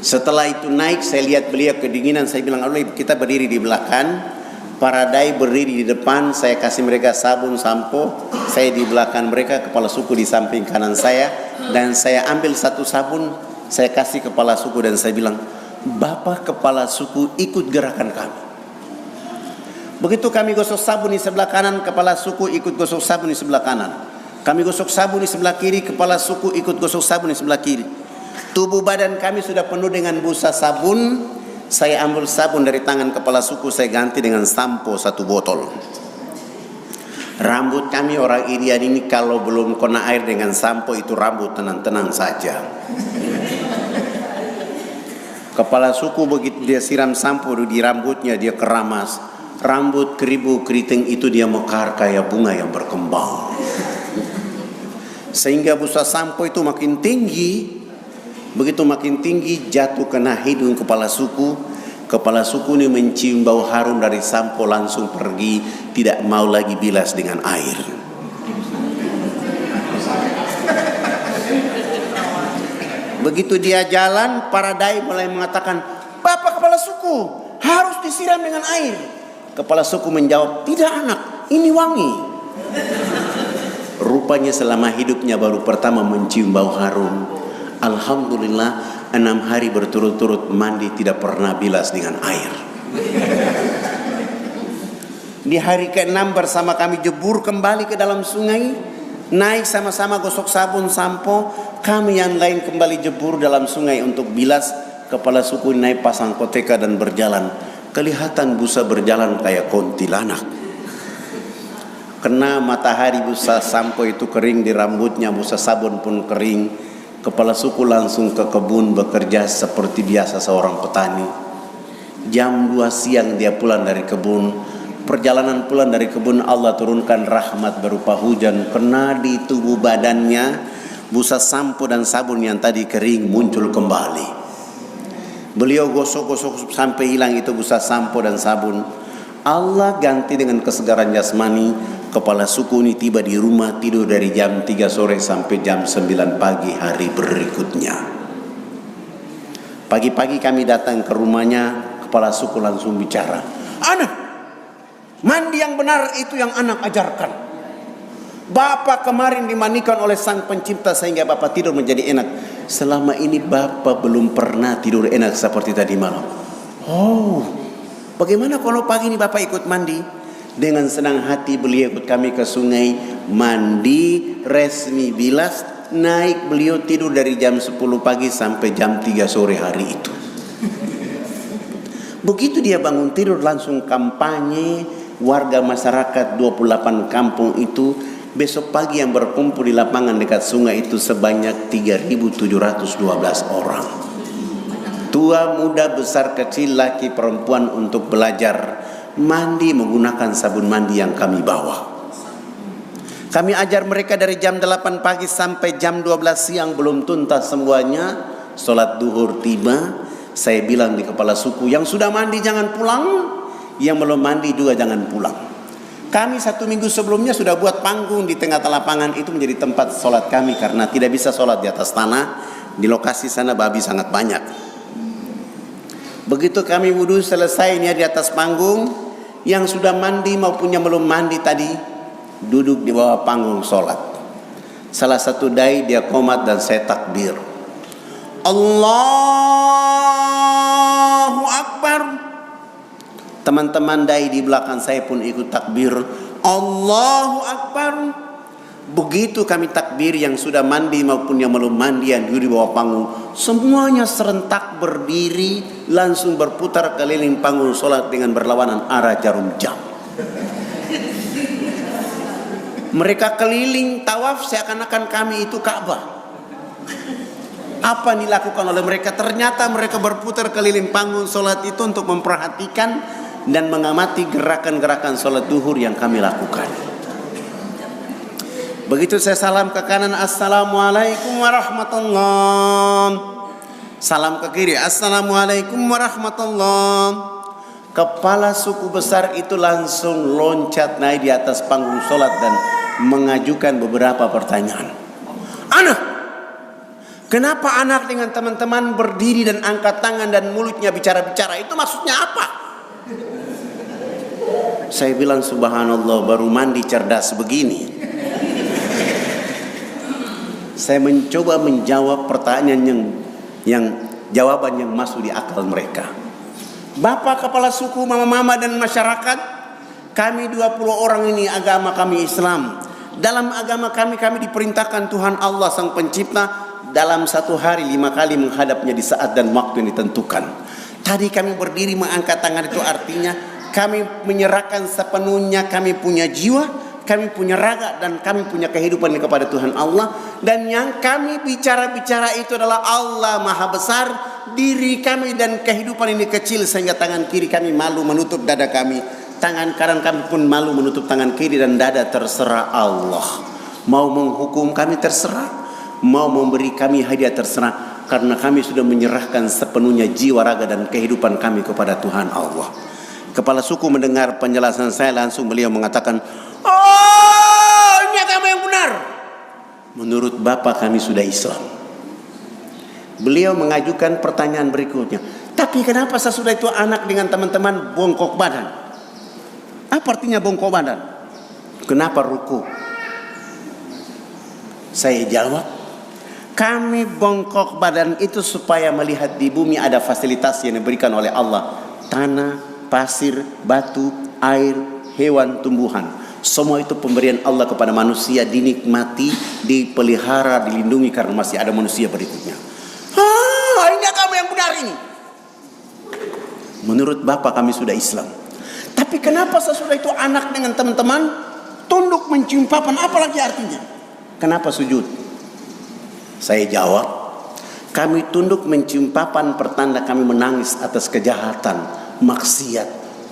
Setelah itu naik, saya lihat beliau kedinginan. Saya bilang, Allah, kita berdiri di belakang, para dai berdiri di depan. Saya kasih mereka sabun, sampo. Saya di belakang mereka, kepala suku di samping kanan saya. Dan saya ambil satu sabun, saya kasih kepala suku dan saya bilang, Bapak kepala suku ikut gerakan kami. Begitu kami gosok sabun di sebelah kanan, kepala suku ikut gosok sabun di sebelah kanan. Kami gosok sabun di sebelah kiri, kepala suku ikut gosok sabun di sebelah kiri. Tubuh badan kami sudah penuh dengan busa sabun. Saya ambil sabun dari tangan kepala suku, saya ganti dengan sampo 1 botol. Rambut kami orang Irian ini kalau belum kena air dengan sampo itu rambut tenang-tenang saja. Kepala suku begitu dia siram sampo di rambutnya, dia keramas. Rambut keribu keriting itu dia mekar kayak bunga yang berkembang. Sehingga busa sampo itu makin tinggi. Begitu makin tinggi, jatuh kena hidung kepala suku. Kepala suku ini mencium bau harum dari sampo, langsung pergi, tidak mau lagi bilas dengan air. Begitu dia jalan, para dai mulai mengatakan, Bapak kepala suku harus disiram dengan air. Kepala suku menjawab, tidak anak, ini wangi. Rupanya selama hidupnya baru pertama mencium bau harum. Alhamdulillah 6 hari berturut-turut mandi tidak pernah bilas dengan air. Di hari ke-6 bersama kami jebur kembali ke dalam sungai. Naik sama-sama gosok sabun sampo. Kami yang lain kembali jebur dalam sungai untuk bilas. Kepala suku naik pasang koteka dan berjalan. Kelihatan busa berjalan kayak kuntilanak. Kena matahari busa sampo itu kering di rambutnya, busa sabun pun kering. Kepala suku langsung ke kebun bekerja seperti biasa seorang petani. Jam 2 siang dia pulang dari kebun. Perjalanan pulang dari kebun Allah turunkan rahmat berupa hujan. Kena di tubuh badannya, busa sampo dan sabun yang tadi kering muncul kembali. Beliau gosok-gosok sampai hilang itu busa sampo dan sabun. Allah ganti dengan kesegaran jasmani. Kepala suku ini tiba di rumah, tidur dari jam 3 sore sampai jam 9 pagi hari berikutnya. Pagi-pagi kami datang ke rumahnya. Kepala suku langsung bicara, anak, mandi yang benar itu yang anak ajarkan. Bapak kemarin dimandikan oleh Sang Pencipta sehingga Bapak tidur menjadi enak. Selama ini Bapak belum pernah tidur enak seperti tadi malam. Oh, bagaimana kalau pagi ini Bapak ikut mandi? Dengan senang hati beliau ikut kami ke sungai. Mandi, resmi bilas. Naik beliau tidur dari jam 10 pagi sampai jam 3 sore hari itu. Begitu dia bangun tidur langsung kampanye. Warga masyarakat 28 kampung itu besok pagi yang berkumpul di lapangan dekat sungai itu sebanyak 3.712 orang. Tua, muda, besar, kecil, laki, perempuan untuk belajar mandi menggunakan sabun mandi yang kami bawa. Kami ajar mereka dari jam 8 pagi sampai jam 12 siang belum tuntas semuanya. Sholat duhur tiba. Saya bilang di kepala suku, yang sudah mandi jangan pulang, yang belum mandi juga jangan pulang. Kami 1 minggu sebelumnya sudah buat panggung di tengah lapangan itu menjadi tempat sholat kami karena tidak bisa sholat di atas tanah. Di lokasi sana babi sangat banyak. Begitu kami wudhu selesai ini di atas panggung, yang sudah mandi maupun yang belum mandi tadi duduk di bawah panggung sholat. Salah satu dai dia qomat dan saya takbir. Allahu Akbar. Teman-teman dai di belakang saya pun ikut takbir. Allahu Akbar. Begitu kami takbir, yang sudah mandi maupun yang belum mandi yang duduk di bawah panggung, semuanya serentak berdiri, langsung berputar keliling panggung sholat dengan berlawanan arah jarum jam. Mereka keliling tawaf seakan-akan kami itu Ka'bah. Apa yang dilakukan oleh mereka? Ternyata mereka berputar keliling panggung sholat itu untuk memperhatikan dan mengamati gerakan-gerakan sholat duhur yang kami lakukan. Begitu saya salam ke kanan, Assalamualaikum warahmatullahi. Salam ke kiri, Assalamualaikum warahmatullahi. Kepala suku besar itu langsung loncat naik di atas panggung sholat dan mengajukan beberapa pertanyaan. Anak, kenapa anak dengan teman-teman berdiri dan angkat tangan dan mulutnya bicara-bicara? Itu maksudnya apa? Saya bilang subhanallah, baru mandi cerdas begini. Saya mencoba menjawab pertanyaan yang jawaban yang masuk di akal mereka. Bapak kepala suku, mama-mama dan masyarakat, kami 20 orang ini agama kami Islam. Dalam agama kami diperintahkan Tuhan Allah Sang Pencipta dalam 1 hari 5 kali menghadapnya di saat dan waktu yang ditentukan. Tadi kami berdiri mengangkat tangan itu artinya kami menyerahkan sepenuhnya kami punya jiwa, kami punya raga, dan kami punya kehidupan kepada Tuhan Allah. Dan yang kami bicara-bicara itu adalah Allah Maha Besar. Diri kami dan kehidupan ini kecil sehingga tangan kiri kami malu menutup dada kami. Tangan kanan kami pun malu menutup tangan kiri dan dada. Terserah Allah. Mau menghukum kami terserah, mau memberi kami hadiah terserah. Karena kami sudah menyerahkan sepenuhnya jiwa, raga, dan kehidupan kami kepada Tuhan Allah. Kepala suku mendengar penjelasan saya, langsung beliau mengatakan, oh, ini agama yang benar. Menurut Bapak kami sudah Islam. Beliau mengajukan pertanyaan berikutnya. Tapi kenapa sesudah itu anak dengan teman-teman bongkok badan? Apa artinya bongkok badan? Kenapa ruku? Saya jawab, kami bongkok badan itu supaya melihat di bumi ada fasilitas yang diberikan oleh Allah. Tanah, pasir, batu, air, hewan, tumbuhan. Semua itu pemberian Allah kepada manusia, dinikmati, dipelihara, dilindungi karena masih ada manusia berikutnya. Ini kamu yang benar ini. Menurut Bapak kami sudah Islam. Tapi kenapa sesudah itu anak dengan teman-teman tunduk mencium papan, apalagi artinya? Kenapa sujud? Saya jawab, kami tunduk mencium papan pertanda kami menangis atas kejahatan, maksiat,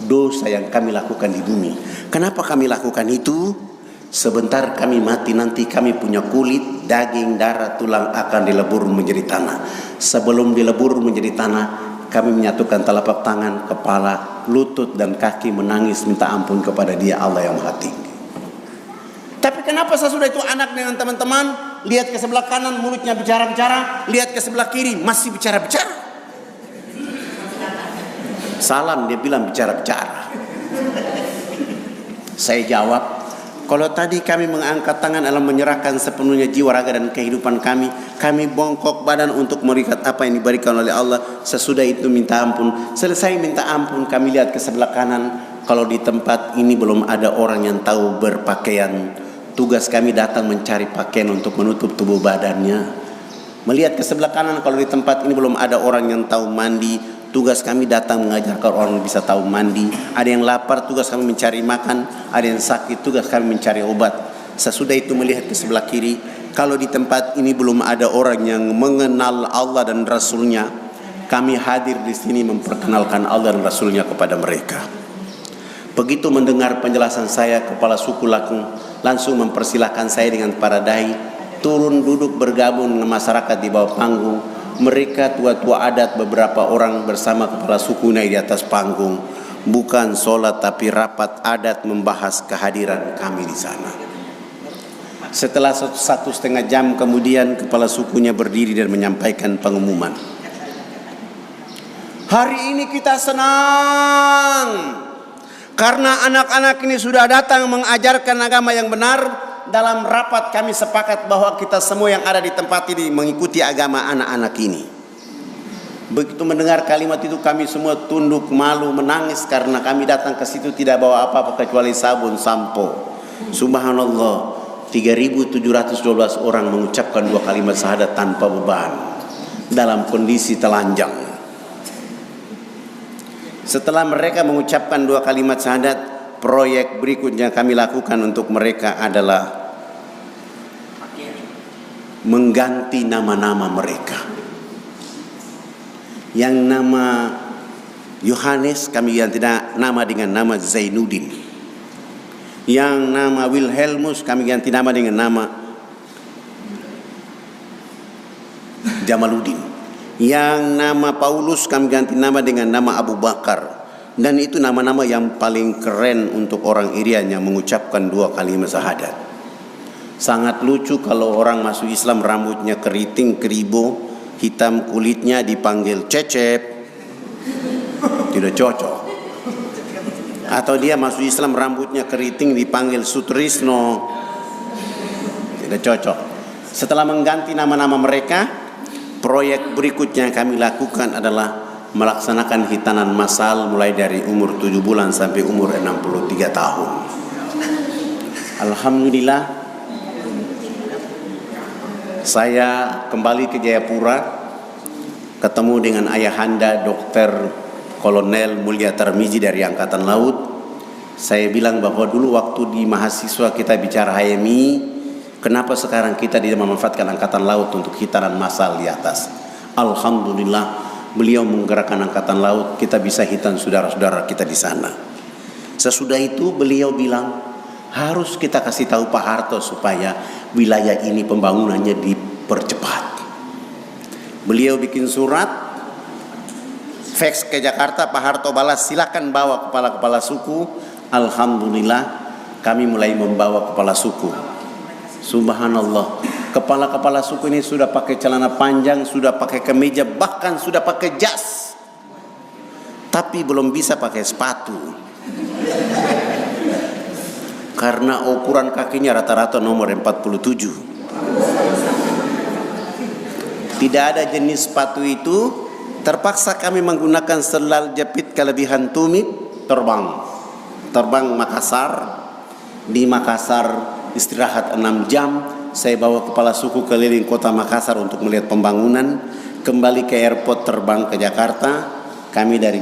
dosa yang kami lakukan di bumi. Kenapa kami lakukan itu? Sebentar kami mati nanti kami punya kulit, daging, darah, tulang akan dilebur menjadi tanah. Sebelum dilebur menjadi tanah, kami menyatukan telapak tangan, kepala, lutut dan kaki menangis minta ampun kepada Dia Allah yang Maha Tinggi. Tapi kenapa sesudah itu anak dengan teman-teman lihat ke sebelah kanan mulutnya bicara-bicara, lihat ke sebelah kiri masih bicara-bicara. Salam dia bilang bicara-bicara. Saya jawab, kalau tadi kami mengangkat tangan dalam menyerahkan sepenuhnya jiwa, raga dan kehidupan kami bongkok badan untuk melihat apa yang diberikan oleh Allah. Sesudah itu minta ampun. Selesai minta ampun kami lihat ke sebelah kanan. Kalau di tempat ini belum ada orang yang tahu berpakaian, tugas kami datang mencari pakaian untuk menutup tubuh badannya. Melihat ke sebelah kanan, kalau di tempat ini belum ada orang yang tahu mandi, tugas kami datang mengajarkan orang bisa tahu mandi. Ada yang lapar, tugas kami mencari makan. Ada yang sakit, tugas kami mencari obat. Sesudah itu melihat ke sebelah kiri, kalau di tempat ini belum ada orang yang mengenal Allah dan Rasulnya, kami hadir di sini memperkenalkan Allah dan Rasulnya kepada mereka. Begitu mendengar penjelasan saya, kepala suku Lakung langsung mempersilahkan saya dengan para dai turun duduk bergabung dengan masyarakat di bawah panggung. Mereka tua-tua adat beberapa orang bersama kepala suku naik di atas panggung. Bukan sholat tapi rapat adat membahas kehadiran kami di sana. Setelah 1,5 jam kemudian kepala sukunya berdiri dan menyampaikan pengumuman. Hari ini kita senang karena anak-anak ini sudah datang mengajarkan agama yang benar. Dalam rapat kami sepakat bahwa kita semua yang ada di tempat ini mengikuti agama anak-anak ini. Begitu mendengar kalimat itu kami semua tunduk, malu, menangis karena kami datang ke situ tidak bawa apa-apa kecuali sabun, sampo. Subhanallah, 3.712 orang mengucapkan 2 kalimat syahadat tanpa beban dalam kondisi telanjang. Setelah mereka mengucapkan 2 kalimat syahadat, proyek berikutnya kami lakukan untuk mereka adalah mengganti nama-nama mereka. Yang nama Yohanes kami ganti nama dengan nama Zainuddin. Yang nama Wilhelmus kami ganti nama dengan nama Jamaluddin. Yang nama Paulus kami ganti nama dengan nama Abu Bakar. Dan itu nama-nama yang paling keren untuk orang Irian yang mengucapkan 2 kalimat syahadat. Sangat lucu kalau orang masuk Islam rambutnya keriting, keribo, hitam kulitnya dipanggil Cecep. Tidak cocok. Atau dia masuk Islam rambutnya keriting dipanggil Sutrisno. Tidak cocok. Setelah mengganti nama-nama mereka, proyek berikutnya yang kami lakukan adalah melaksanakan hitanan massal mulai dari umur 7 bulan sampai umur 63 tahun. Alhamdulillah, saya kembali ke Jayapura, ketemu dengan ayahanda Dr. Kolonel Mulia Tarmizi dari Angkatan Laut. Saya bilang bahwa dulu waktu di mahasiswa kita bicara HMI, kenapa sekarang kita tidak memanfaatkan Angkatan Laut untuk hitanan massal di atas? Alhamdulillah, beliau menggerakkan Angkatan Laut, kita bisa hitan saudara-saudara kita di sana. Sesudah itu beliau bilang, harus kita kasih tahu Pak Harto supaya wilayah ini pembangunannya dipercepat. Beliau bikin surat, fax ke Jakarta, Pak Harto balas, silakan bawa kepala-kepala suku. Alhamdulillah, kami mulai membawa kepala suku. Subhanallah, kepala-kepala suku ini sudah pakai celana panjang, sudah pakai kemeja, bahkan sudah pakai jas. Tapi belum bisa pakai sepatu. karena ukuran kakinya rata-rata nomor 47. Tidak ada jenis sepatu itu, terpaksa kami menggunakan sendal jepit kelebihan tumit, terbang Makassar. Di Makassar istirahat 6 jam. Saya bawa kepala suku keliling kota Makassar untuk melihat pembangunan. Kembali ke airport, terbang ke Jakarta. Kami dari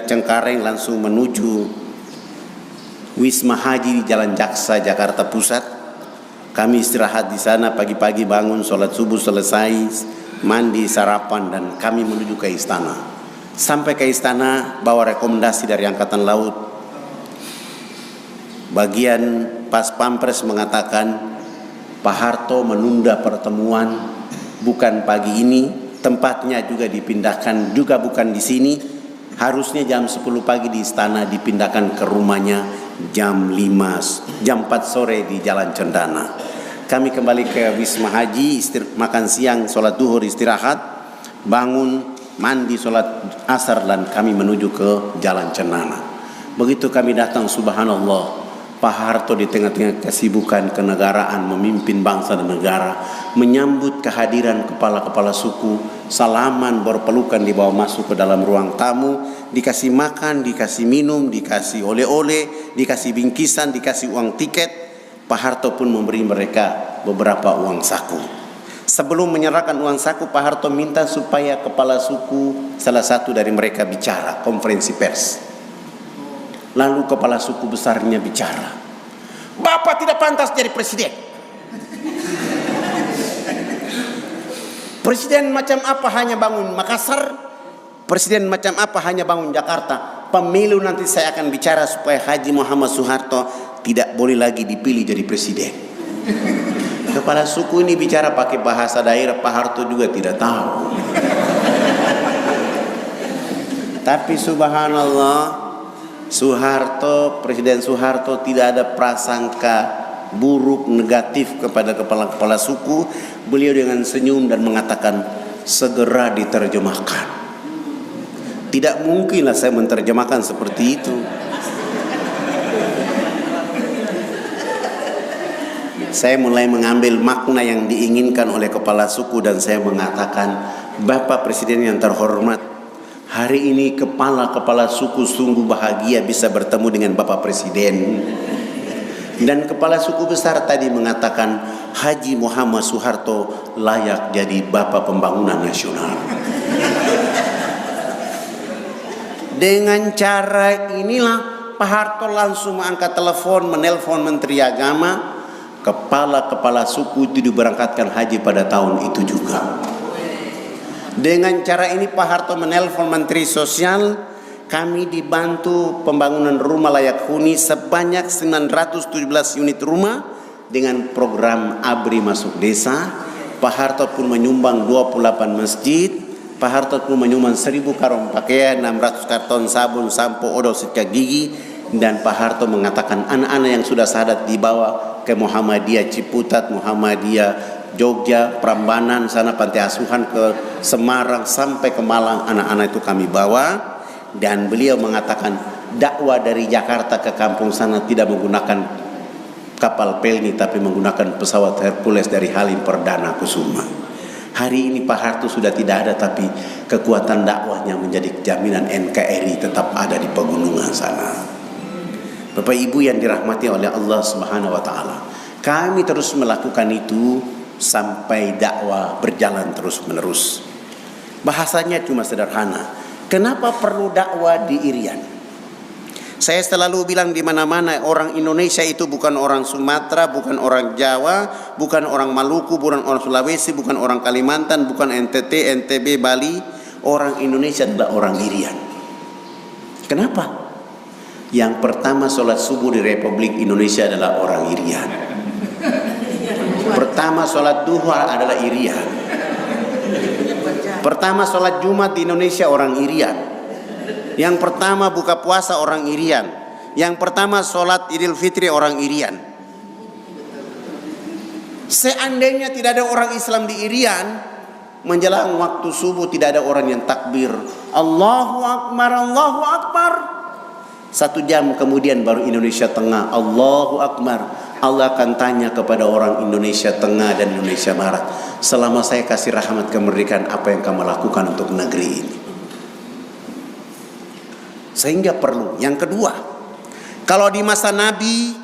Cengkareng langsung menuju Wisma Haji di Jalan Jaksa, Jakarta Pusat. Kami istirahat di sana, pagi-pagi bangun, sholat subuh selesai, mandi, sarapan, dan kami menuju ke istana. Sampai ke istana, bawa rekomendasi dari Angkatan Laut. Bagian Pas Pampres mengatakan Pak Harto menunda pertemuan, bukan pagi ini, tempatnya juga dipindahkan, juga bukan di sini. Harusnya jam 10 pagi di istana, dipindahkan ke rumahnya jam 4 sore di Jalan Cendana. Kami kembali ke Wisma Haji, makan siang, sholat duhur, istirahat, bangun, mandi, sholat asar, dan kami menuju ke Jalan Cendana. Begitu kami datang, subhanallah, Pak Harto di tengah-tengah kesibukan kenegaraan, memimpin bangsa dan negara, menyambut kehadiran kepala-kepala suku, salaman, berpelukan, dibawa masuk ke dalam ruang tamu, dikasih makan, dikasih minum, dikasih oleh-oleh, dikasih bingkisan, dikasih uang tiket. Pak Harto pun memberi mereka beberapa uang saku. Sebelum menyerahkan uang saku, Pak Harto minta supaya kepala suku salah satu dari mereka bicara, konferensi pers. Lalu kepala suku besarnya bicara, "Bapak tidak pantas jadi presiden. Presiden macam apa hanya bangun Makassar? Presiden macam apa hanya bangun Jakarta? Pemilu nanti saya akan bicara supaya Haji Muhammad Soeharto tidak boleh lagi dipilih jadi presiden." Kepala suku ini bicara pakai bahasa daerah, Pak Harto juga tidak tahu. Tapi subhanallah, Presiden Soeharto tidak ada prasangka buruk negatif kepada kepala-kepala suku. Beliau dengan senyum dan mengatakan, "Segera diterjemahkan." Tidak mungkinlah saya menerjemahkan seperti itu. Saya mulai mengambil makna yang diinginkan oleh kepala suku dan saya mengatakan, "Bapak Presiden yang terhormat, hari ini kepala-kepala suku sungguh bahagia bisa bertemu dengan Bapak Presiden." Dan kepala suku besar tadi mengatakan, "Haji Muhammad Soeharto layak jadi Bapak Pembangunan Nasional." Dengan cara inilah Pak Harto langsung mengangkat telepon, menelpon Menteri Agama. Kepala-kepala suku itu diberangkatkan haji pada tahun itu juga. Dengan cara ini Pak Harto menelpon Menteri Sosial, kami dibantu pembangunan rumah layak huni sebanyak 917 unit rumah dengan program ABRI Masuk Desa. Pak Harto pun menyumbang 28 masjid. Pak Harto pun menyumbang 1000 karung pakaian, 600 karton sabun, sampo, odol, sikat gigi. Dan Pak Harto mengatakan anak-anak yang sudah sadat dibawa ke Muhammadiyah Ciputat, Muhammadiyah Jogja, Prambanan, sana pantai asuhan ke Semarang sampai ke Malang, anak-anak itu kami bawa. Dan beliau mengatakan dakwah dari Jakarta ke kampung sana tidak menggunakan kapal pelni tapi menggunakan pesawat Hercules dari Halim Perdana Kusuma. Hari ini Pak Harto sudah tidak ada, tapi kekuatan dakwahnya menjadi jaminan NKRI tetap ada di pegunungan sana. Bapak Ibu yang dirahmati oleh Allah Subhanahu wa taala, kami terus melakukan itu sampai dakwah berjalan terus-menerus. Bahasanya cuma sederhana. Kenapa perlu dakwah di Irian? Saya selalu bilang di mana-mana, orang Indonesia itu bukan orang Sumatera, bukan orang Jawa, bukan orang Maluku, bukan orang Sulawesi, bukan orang Kalimantan, bukan NTT, NTB, Bali. Orang Indonesia adalah orang Irian. Kenapa? Yang pertama sholat subuh di Republik Indonesia adalah orang Irian. Pertama sholat duha adalah Irian. Pertama sholat Jumat di Indonesia orang Irian. Yang pertama buka puasa orang Irian. Yang pertama sholat Idul Fitri orang Irian. Seandainya tidak ada orang Islam di Irian, menjelang waktu subuh tidak ada orang yang takbir Allahu Akbar, Allahu Akbar. 1 jam kemudian baru Indonesia Tengah. Allahu Akbar. Allah akan tanya kepada orang Indonesia Tengah dan Indonesia Barat, selama saya kasih rahmat kemerdekaan, apa yang kamu lakukan untuk negeri ini? Sehingga perlu. Yang kedua, kalau di masa Nabi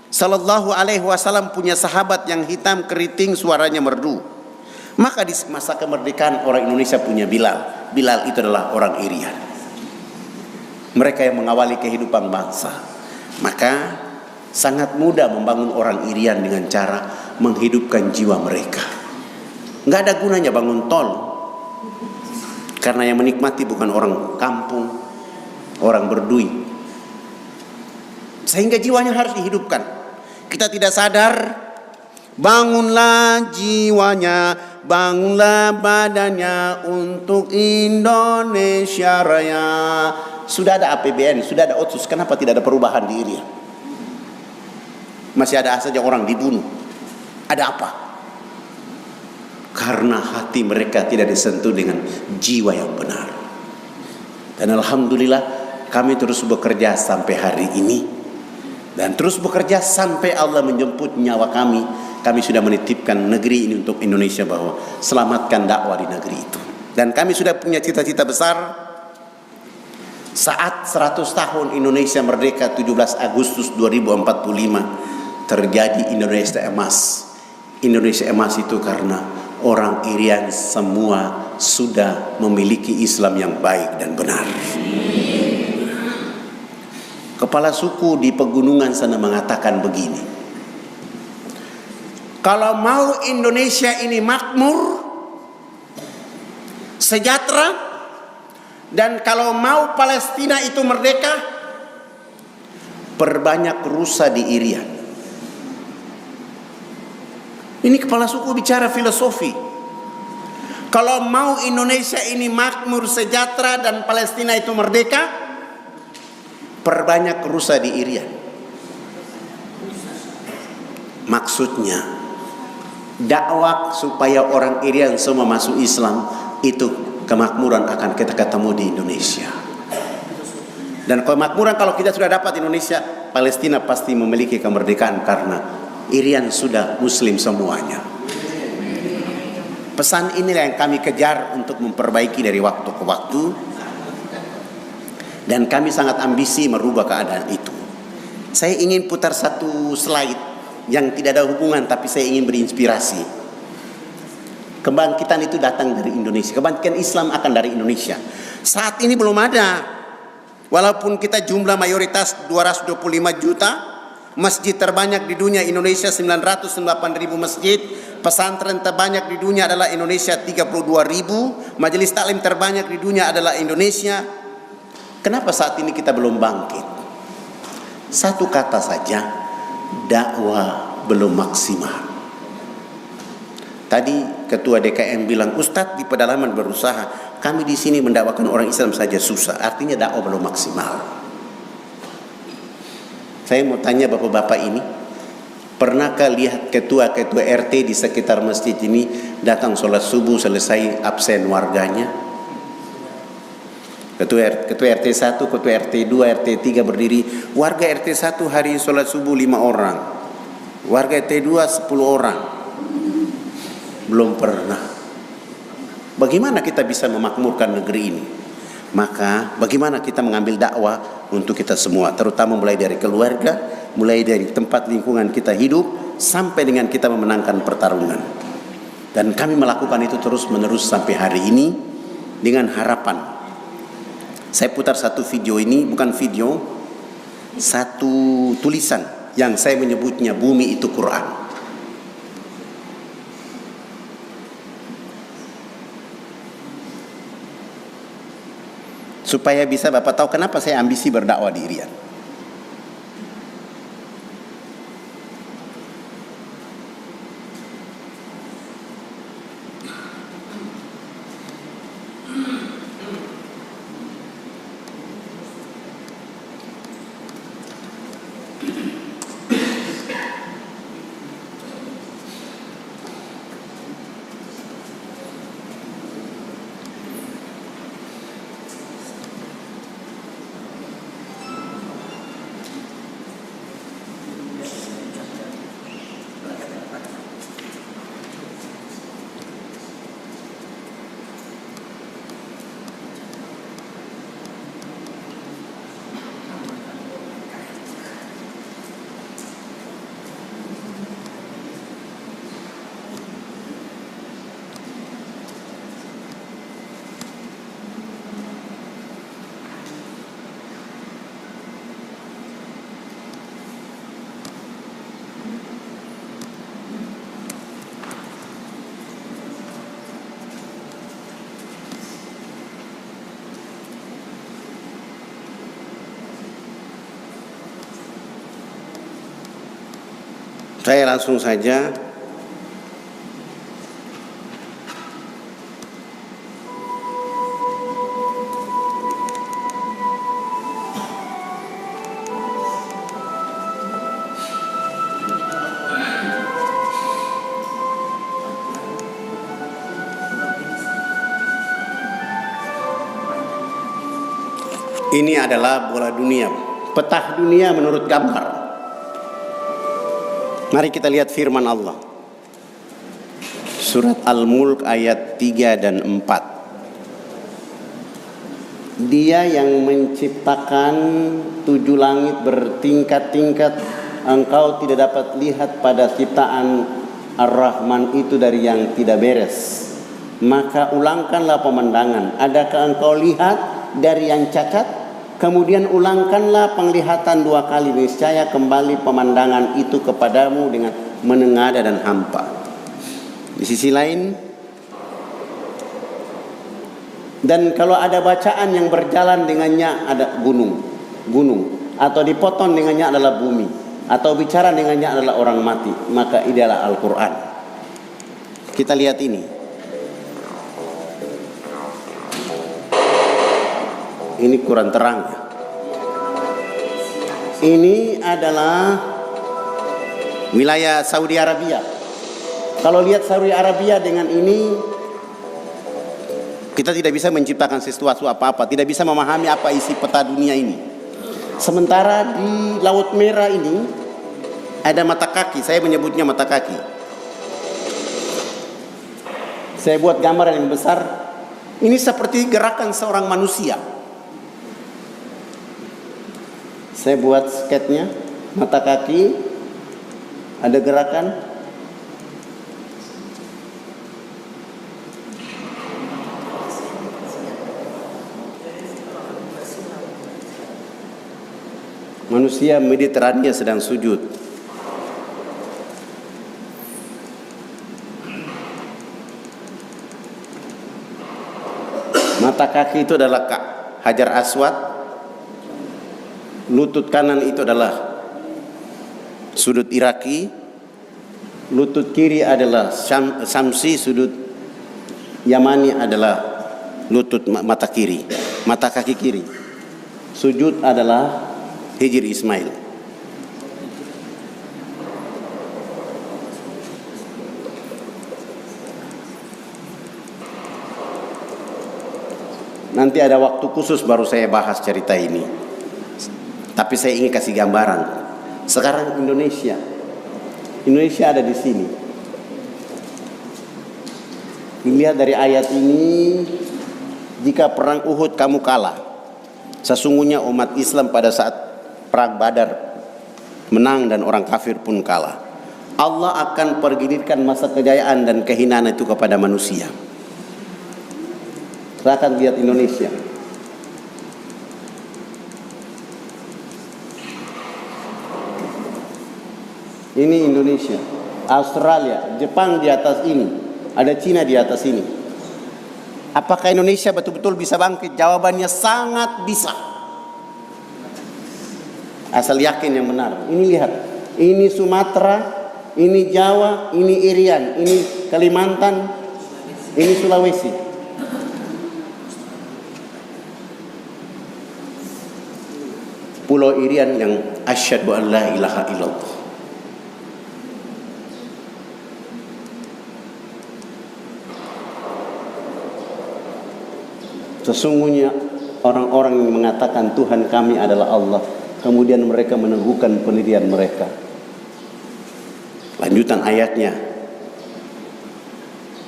Sallallahu Alaihi Wasallam punya sahabat yang hitam keriting suaranya merdu, maka di masa kemerdekaan orang Indonesia punya Bilal. Bilal itu adalah orang Irian, mereka yang mengawali kehidupan bangsa. Maka sangat mudah membangun orang Irian dengan cara menghidupkan jiwa mereka. Nggak ada gunanya bangun tol, karena yang menikmati bukan orang kampung, orang berduit. Sehingga jiwanya harus dihidupkan. Kita tidak sadar, bangunlah jiwanya, bangunlah badannya untuk Indonesia Raya. Sudah ada APBN, sudah ada Otsus, kenapa tidak ada perubahan di Irian? Masih ada saja orang dibunuh. Ada apa? Karena hati mereka tidak disentuh dengan jiwa yang benar. Dan alhamdulillah kami terus bekerja sampai hari ini, dan terus bekerja sampai Allah menjemput nyawa kami. Kami sudah menitipkan negeri ini untuk Indonesia, bahwa selamatkan dakwah di negeri itu. Dan kami sudah punya cita-cita besar. Saat 100 tahun Indonesia merdeka 17 Agustus 2045 terjadi Indonesia Emas. Indonesia Emas itu karena orang Irian semua sudah memiliki Islam yang baik dan benar. Kepala suku di pegunungan sana mengatakan begini, kalau mau Indonesia ini makmur, sejahtera, dan kalau mau Palestina itu merdeka, perbanyak rusa di Irian. Ini kepala suku bicara filosofi. Kalau mau Indonesia ini makmur, sejahtera, dan Palestina itu merdeka, perbanyak rusa di Irian. Maksudnya dakwah supaya orang Irian semua masuk Islam, itu kemakmuran akan kita ketemu di Indonesia. Dan kemakmuran kalau kita sudah dapat Indonesia, Palestina pasti memiliki kemerdekaan karena Irian sudah Muslim semuanya. Pesan inilah yang kami kejar untuk memperbaiki dari waktu ke waktu. Dan kami sangat ambisi merubah keadaan itu. Saya ingin putar satu slide yang tidak ada hubungan, tapi saya ingin berinspirasi. Kebangkitan itu datang dari Indonesia. Kebangkitan Islam akan dari Indonesia. Saat ini belum ada. Walaupun kita jumlah mayoritas 225 juta, masjid terbanyak di dunia Indonesia 908.000 masjid, pesantren terbanyak di dunia adalah Indonesia 32.000, majelis taklim terbanyak di dunia adalah Indonesia. Kenapa saat ini kita belum bangkit? Satu kata saja, dakwah belum maksimal. Tadi ketua DKM bilang, Ustadz di pedalaman berusaha, kami di sini mendakwakan orang Islam saja susah. Artinya dakwah belum maksimal. Saya mau tanya bapak-bapak ini, pernahkah lihat ketua-ketua RT di sekitar masjid ini datang sholat subuh selesai absen warganya? Ketua RT 1, ketua RT 2, RT 3 berdiri. Warga RT 1 hari sholat subuh 5 orang. Warga RT 2 10 orang. Belum pernah. Bagaimana kita bisa memakmurkan negeri ini? Maka bagaimana kita mengambil dakwah untuk kita semua, terutama mulai dari keluarga, mulai dari tempat lingkungan kita hidup, sampai dengan kita memenangkan pertarungan. Dan kami melakukan itu terus menerus sampai hari ini dengan harapan. Saya putar satu video ini, bukan video, satu tulisan yang saya menyebutnya bumi itu Quran. Supaya bisa Bapak tahu kenapa saya ambisi berdakwah di Irian. Saya langsung saja ini adalah bola dunia, peta dunia menurut gambar. Mari kita lihat firman Allah. Surat Al-Mulk ayat 3 dan 4. Dia yang menciptakan 7 langit bertingkat-tingkat, engkau tidak dapat lihat pada ciptaan Ar-Rahman itu dari yang tidak beres. Maka ulangkanlah pemandangan. Adakah engkau lihat dari yang cacat? Kemudian ulangkanlah penglihatan 2 kali, niscaya kembali pemandangan itu kepadamu dengan menengada dan hampa. Di sisi lain, dan kalau ada bacaan yang berjalan dengannya ada gunung, atau dipotong dengannya adalah bumi, atau bicara dengannya adalah orang mati, maka ini adalah Al-Quran. Kita lihat ini. Ini kurang terang. Ini adalah wilayah Saudi Arabia. Kalau lihat Saudi Arabia dengan ini, kita tidak bisa menciptakan sesuatu apa-apa, tidak bisa memahami apa isi peta dunia ini. Sementara di Laut Merah ini ada mata kaki, saya menyebutnya mata kaki. Saya buat gambar yang besar. Ini seperti gerakan seorang manusia. Saya buat sketnya, mata kaki, ada gerakan. Manusia Mediterania sedang sujud. Mata kaki itu adalah Hajar Aswad. Lutut kanan itu adalah sudut Iraki, lutut kiri adalah Samsi, sudut Yamani adalah lutut mata kiri, mata kaki kiri. Sujud adalah Hijr Ismail. Nanti ada waktu khusus baru saya bahas cerita ini. Tapi saya ingin kasih gambaran. Sekarang Indonesia ada di sini. Dilihat dari ayat ini, jika perang Uhud kamu kalah, sesungguhnya umat Islam pada saat perang Badar menang dan orang kafir pun kalah. Allah akan pergilirkan masa kejayaan dan kehinaan itu kepada manusia. Silakan lihat Indonesia. Ini Indonesia, Australia, Jepang di atas ini, ada Cina di atas ini. Apakah Indonesia betul-betul bisa bangkit? Jawabannya sangat bisa. Asal yakin yang benar. Ini lihat, ini Sumatera, ini Jawa, ini Irian, ini Kalimantan, ini Sulawesi. Pulau Irian yang asyhadu an la ilaha illallah. Sesungguhnya orang-orang yang mengatakan Tuhan kami adalah Allah, kemudian mereka meneguhkan pendirian mereka. Lanjutan ayatnya,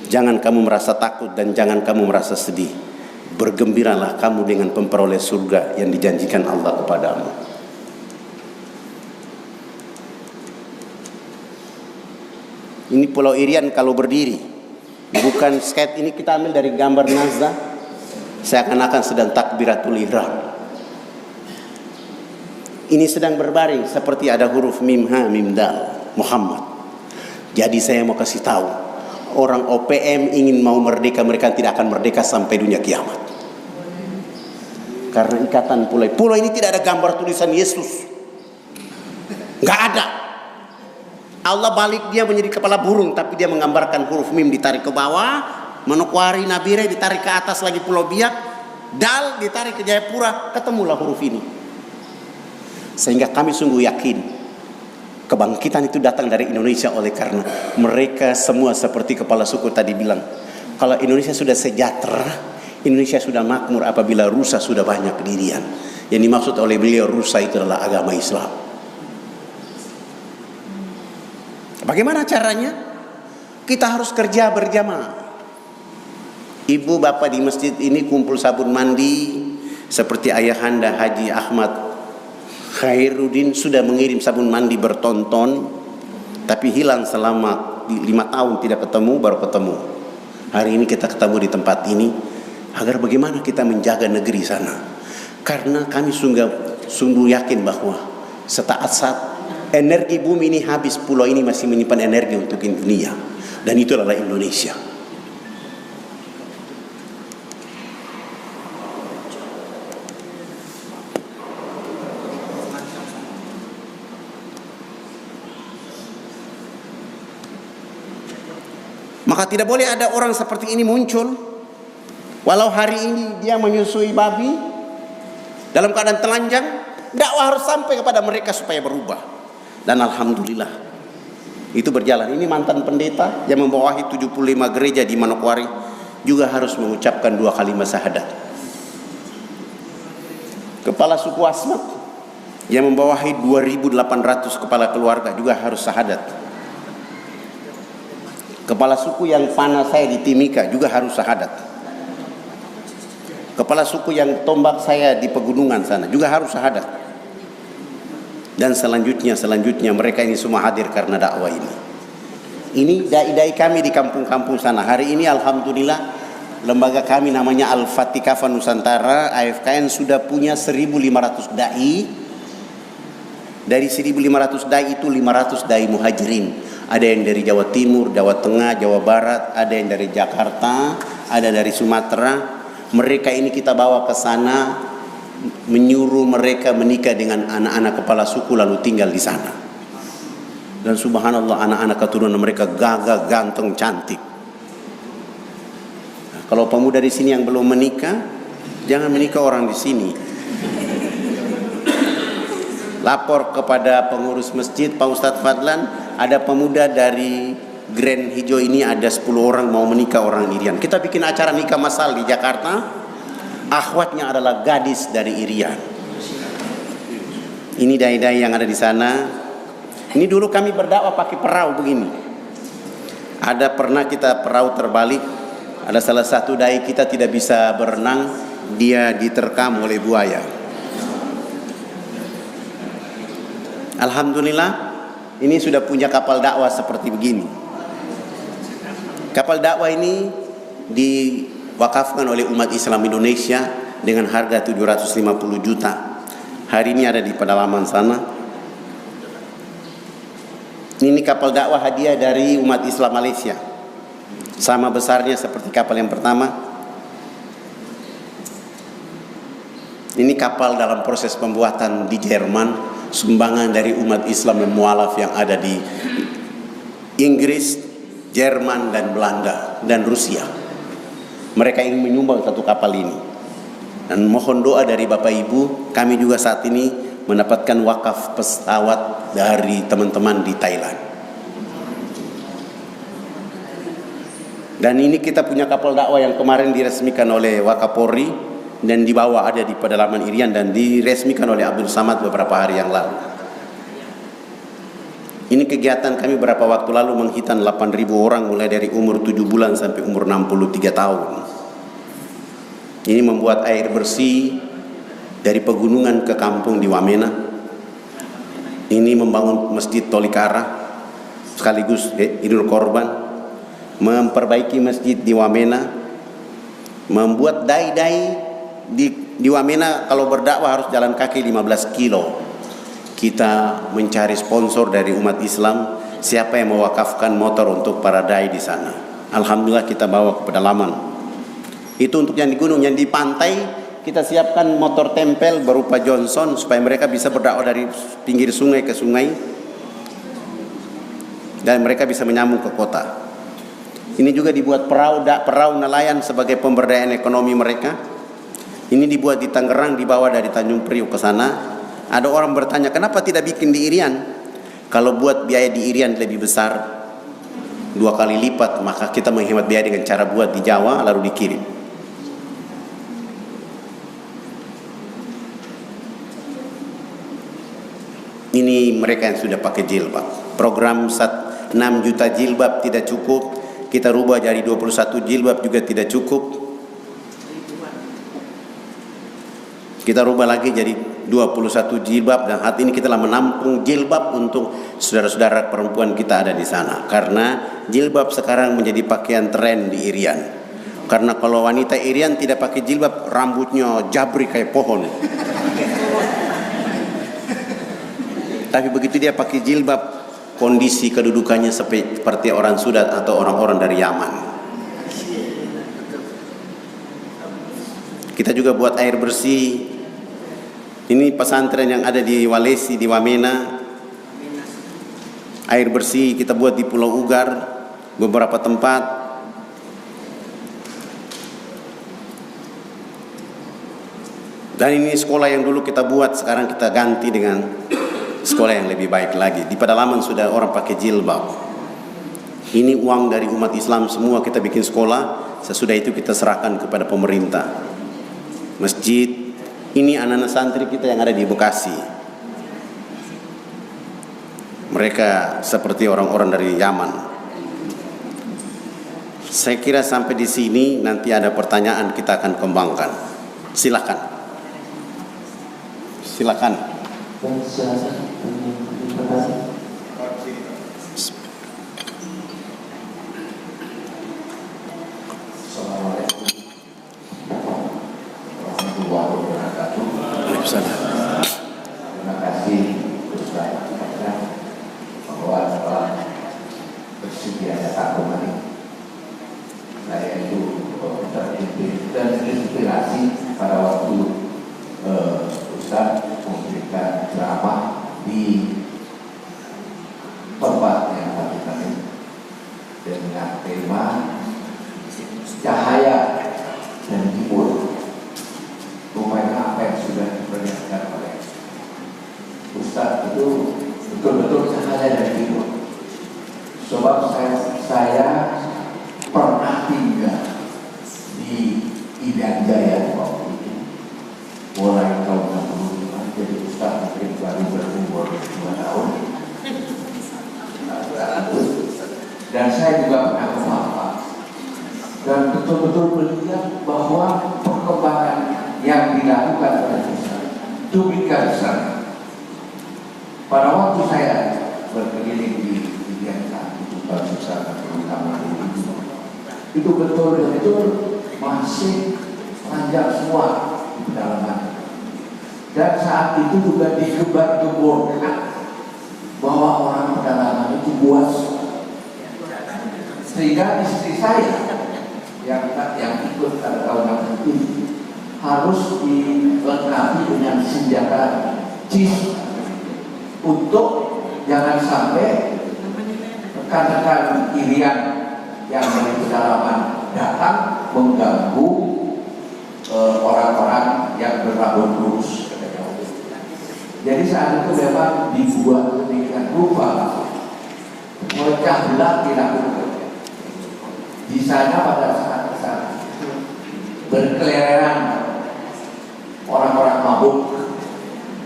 jangan kamu merasa takut dan jangan kamu merasa sedih. Bergembiralah kamu dengan memperoleh surga yang dijanjikan Allah kepadamu. Ini Pulau Irian kalau berdiri, bukan skate, ini kita ambil dari gambar NASA. Seakan-akan sedang takbiratul ihram. Ini sedang berbaring seperti ada huruf mim ha mim dal Muhammad. Jadi saya mau kasih tahu, orang OPM ingin mau merdeka, mereka tidak akan merdeka sampai dunia kiamat. Karena ikatan pulau ini tidak ada gambar tulisan Yesus, nggak ada. Allah balik dia menjadi kepala burung, tapi dia menggambarkan huruf mim ditarik ke bawah, Manokwari Nabire ditarik ke atas lagi Pulau Biak, Dal ditarik ke Jayapura, ketemulah huruf ini. Sehingga kami sungguh yakin kebangkitan itu datang dari Indonesia, oleh karena mereka semua seperti kepala suku tadi bilang, kalau Indonesia sudah sejahtera, Indonesia sudah makmur apabila rusa sudah banyak kedirian. Yang dimaksud oleh beliau rusa itu adalah agama Islam. Bagaimana caranya? Kita harus kerja berjamaah. Ibu bapak di masjid ini kumpul sabun mandi, seperti ayahanda Haji Ahmad Khairuddin sudah mengirim sabun mandi bertonton, tapi hilang selama 5 tahun tidak ketemu, baru ketemu. Hari ini kita ketemu di tempat ini, agar bagaimana kita menjaga negeri sana. Karena kami sungguh yakin bahwa saat energi bumi ini habis, pulau ini masih menyimpan energi untuk dunia, dan itu adalah Indonesia. Maka tidak boleh ada orang seperti ini muncul, walau hari ini dia menyusui babi dalam keadaan telanjang, dakwah harus sampai kepada mereka supaya berubah. Dan alhamdulillah itu berjalan. Ini mantan pendeta yang membawahi 75 gereja di Manokwari juga harus mengucapkan 2 kalimat syahadat. Kepala suku Asmat yang membawahi 2.800 kepala keluarga juga harus syahadat. Kepala suku yang panah saya di Timika juga harus syahadat. Kepala suku yang tombak saya di pegunungan sana juga harus syahadat. Dan selanjutnya mereka ini semua hadir karena dakwah ini. Ini dai-dai kami di kampung-kampung sana. Hari ini alhamdulillah lembaga kami namanya Al-Fatikafa Nusantara AFKN sudah punya 1.500 dai. Dari 1.500 dai itu 500 dai muhajirin. Ada yang dari Jawa Timur, Jawa Tengah, Jawa Barat, ada yang dari Jakarta, ada dari Sumatera. Mereka ini kita bawa ke sana, menyuruh mereka menikah dengan anak-anak kepala suku lalu tinggal di sana. Dan subhanallah anak-anak keturunan mereka gagah, ganteng, cantik. Nah, kalau pemuda di sini yang belum menikah, jangan menikah orang di sini. Lapor kepada pengurus masjid, Pak Ustadz Fadlan, ada pemuda dari Grand Hijau ini ada 10 orang mau menikah orang Irian. Kita bikin acara nikah masal di Jakarta. Akhwatnya adalah gadis dari Irian. Ini dai-dai yang ada di sana. Ini dulu kami berdakwah pakai perahu begini. Ada pernah kita perahu terbalik. Ada salah satu dai kita tidak bisa berenang, dia diterkam oleh buaya. Alhamdulillah, ini sudah punya kapal dakwah seperti begini. Kapal dakwah ini diwakafkan oleh umat Islam Indonesia dengan harga 750 juta. Hari ini ada di pedalaman sana. Ini kapal dakwah hadiah dari umat Islam Malaysia. Sama besarnya seperti kapal yang pertama. Ini kapal dalam proses pembuatan di Jerman, sumbangan dari umat Islam dan mualaf yang ada di Inggris, Jerman dan Belanda dan Rusia. Mereka ingin menyumbang satu kapal ini. Dan mohon doa dari Bapak Ibu, kami juga saat ini mendapatkan wakaf pesawat dari teman-teman di Thailand. Dan ini kita punya kapal dakwah yang kemarin diresmikan oleh Wakapolri dan di bawah ada di pedalaman Irian dan diresmikan oleh Abdul Samad beberapa hari yang lalu. Ini kegiatan kami beberapa waktu lalu menghitan 8.000 orang mulai dari umur 7 bulan sampai umur 63 tahun. Ini membuat air bersih dari pegunungan ke kampung di Wamena. Ini membangun masjid Tolikara sekaligus Idul Korban, memperbaiki masjid di Wamena, membuat dai-dai di Wamena kalau berdakwah harus jalan kaki 15 kilo. Kita mencari sponsor dari umat Islam, siapa yang mewakafkan motor untuk para dai di sana. Alhamdulillah kita bawa ke pedalaman. Itu untuk yang di gunung, yang di pantai kita siapkan motor tempel berupa Johnson supaya mereka bisa berdakwah dari pinggir sungai ke sungai. dan mereka bisa menyambung ke kota. Ini juga dibuat perahu nelayan sebagai pemberdayaan ekonomi mereka. Ini dibuat di Tangerang, dibawa dari Tanjung Priok ke sana. Ada orang bertanya, kenapa tidak bikin di Irian? Kalau buat biaya di Irian lebih besar 2 kali lipat, maka kita menghemat biaya dengan cara buat di Jawa lalu dikirim. Ini mereka yang sudah pakai jilbab. Program 6 juta jilbab tidak cukup. Kita rubah jadi 21 jilbab juga tidak cukup. Kita rubah lagi jadi 21 jilbab, dan saat ini kita telah menampung jilbab untuk saudara-saudara perempuan kita ada di sana. Karena jilbab sekarang menjadi pakaian tren di Irian. Karena kalau wanita Irian tidak pakai jilbab, rambutnya jabri kayak pohon. Tapi begitu dia pakai jilbab, kondisi kedudukannya seperti orang Sudan atau orang-orang dari Yaman. Kita juga buat air bersih. Ini pesantren yang ada di Walesi, di Wamena. Air bersih kita buat di Pulau Ugar, beberapa tempat. Dan ini sekolah yang dulu kita buat, sekarang kita ganti dengan sekolah yang lebih baik lagi. Di pedalaman sudah orang pakai jilbab. Ini uang dari umat Islam semua kita bikin sekolah. Sesudah itu kita serahkan kepada pemerintah. Masjid. Ini anak-anak santri kita yang ada di Bekasi. Mereka seperti orang-orang dari Yaman. Saya kira sampai di sini, nanti ada pertanyaan kita akan kembangkan. Silakan. Silakan. Terima kasih Ustaz bahwa telah bersedia datang kemari. Saya itu terinspirasi pada waktu Ustaz memberikan ceramah di tempat yang tadi dengan tema cahaya dan hibur. Rupanya apa yang sudah diperlihatkan oleh Ustaz itu betul-betul cahaya dan hibur. Sebab saya pernah tinggal di Irian Jaya waktu itu, mulai tahun 65. Jadi Ustaz mungkin baru berumur 2 tahun. Dan saya juga pernah ke Papua dan betul-betul melihat bahwa perkembangan yang dilakukan oleh Ustaz demikian besar. Pada waktu saya berkeliling di Irian itu Susah terutama itu betul-betul masih panjang semua di pedalaman. Dan saat itu juga digembar-gemborkan bahwa orang pedalaman itu buas, sehingga istri saya yang ikut pada tahun itu harus dilengkapi dengan senjata cis untuk jangan sampai rekan-rekan Irian yang dari pedalaman datang mengganggu orang-orang yang berambut lurus. Jadi saat itu memang dibuat sedemikian rupa memecah belah dilakukan. Di sana pada saat berkeliaran orang-orang mabuk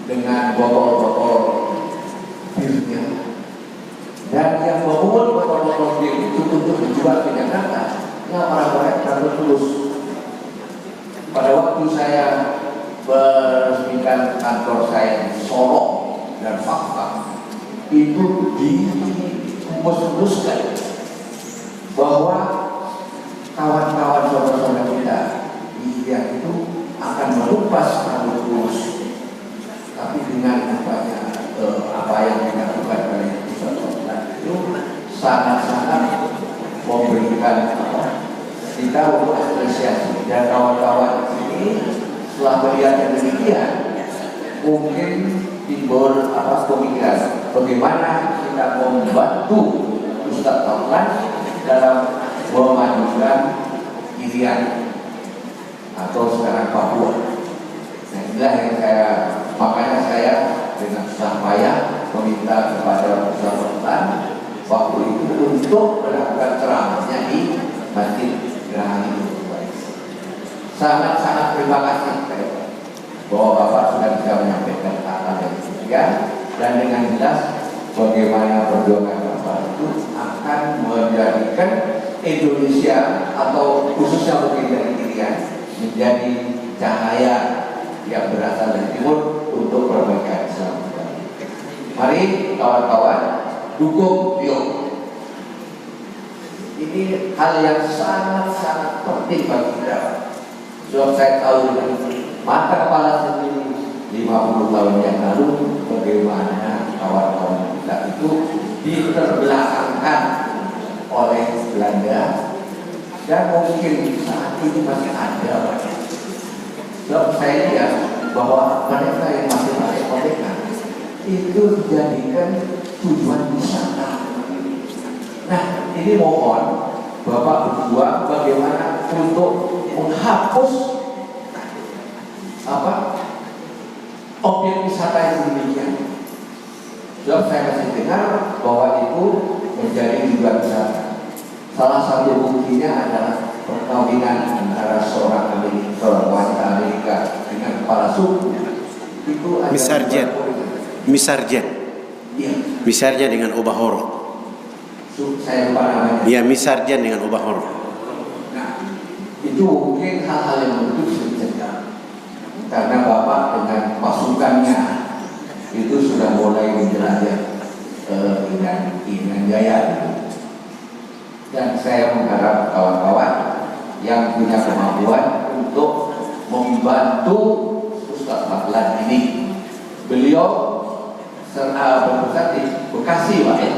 dengan botol-botol birnya, dan yang memungut botol-botol bir itu untuk dijual ke Jakarta, yang orang-orang rambut lurus. Pada waktu saya meresmikan kantor saya di Solo dan Fakta, itu dihumus-humuskan bahwa kawan-kawan saudara-saudara kita di India itu akan melumpas rambut lurus, tapi dengan apa yang dilakukan oleh saudara itu sangat-sangat memberikan kita untuk apresiasi. Dan kawan-kawan ini setelah melihat yang demikian mungkin timbul pemikiran bagaimana kita membantu Ustadz Taulan dalam memajukan Irian atau sekarang Papua. Nah, inilah yang makanya saya dengan susah payah meminta kepada Ustadz Taulan waktu itu untuk melakukan ceramahnya di Masjid Gerahani. Sangat-sangat terima kasih bahwa Bapak sudah bisa menyampaikan hal yang demikian, dan dengan jelas bagaimana perjuangan Bapak itu akan menjadikan Indonesia atau khususnya mungkin dari Irian menjadi cahaya yang berasal dari timur untuk perbaikan Islam. Mari kawan-kawan dukung Tio. Ini hal yang sangat-sangat penting bagi kita. Sebab saya tahu dengan mata kepala sendiri 50 tahun yang lalu bagaimana kawan-kawan kita itu diterbelakangkan oleh Belanda, dan mungkin saat ini masih ada. Sebab saya lihat bahwa mereka yang masih merdeka itu dijadikan tujuan wisata. Nah, ini mohon Bapak berdua bagaimana untuk menghapus objek wisata yang demikian. Sebab saya masih dengar bahwa itu menjadi tujuan wisata. Salah satu buktinya adalah perkawinan antara seorang wanita Amerika dengan kepala suku. Itu ada Miss Sargent dengan Obahoro. Saya lupa namanya. Iya, Miss Sargent dengan Obahoro. Nah, itu mungkin hal-hal yang betul dicegah. Karena Bapak dengan pasukannya itu sudah mulai menjelajah dengan jaya. Dan saya mengharap kawan-kawan yang punya kemampuan untuk membantu Ustadz Taulan ini. Beliau berpusat di Bekasi, Pak, ya?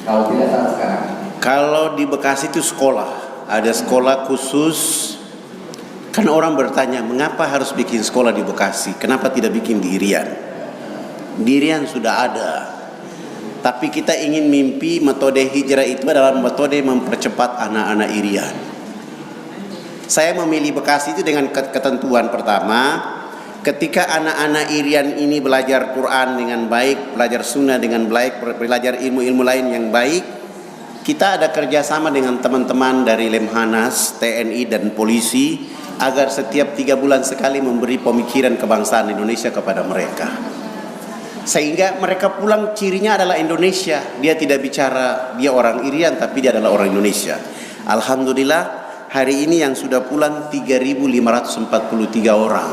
Kalau tidak salah sekarang. Kalau di Bekasi itu sekolah, ada sekolah khusus. Kan orang bertanya, mengapa harus bikin sekolah di Bekasi? Kenapa tidak bikin di Irian? Di Irian sudah ada. Tapi kita ingin mimpi metode hijrah itu adalah metode mempercepat anak-anak Irian. Saya memilih Bekasi itu dengan ketentuan pertama, ketika anak-anak Irian ini belajar Quran dengan baik, belajar sunnah dengan baik, belajar ilmu-ilmu lain yang baik, kita ada kerjasama dengan teman-teman dari Lemhanas, TNI dan polisi, agar setiap 3 bulan sekali memberi pemikiran kebangsaan Indonesia kepada mereka. Sehingga mereka pulang cirinya adalah Indonesia. Dia tidak bicara dia orang Irian, tapi dia adalah orang Indonesia. Alhamdulillah hari ini yang sudah pulang 3.543 orang.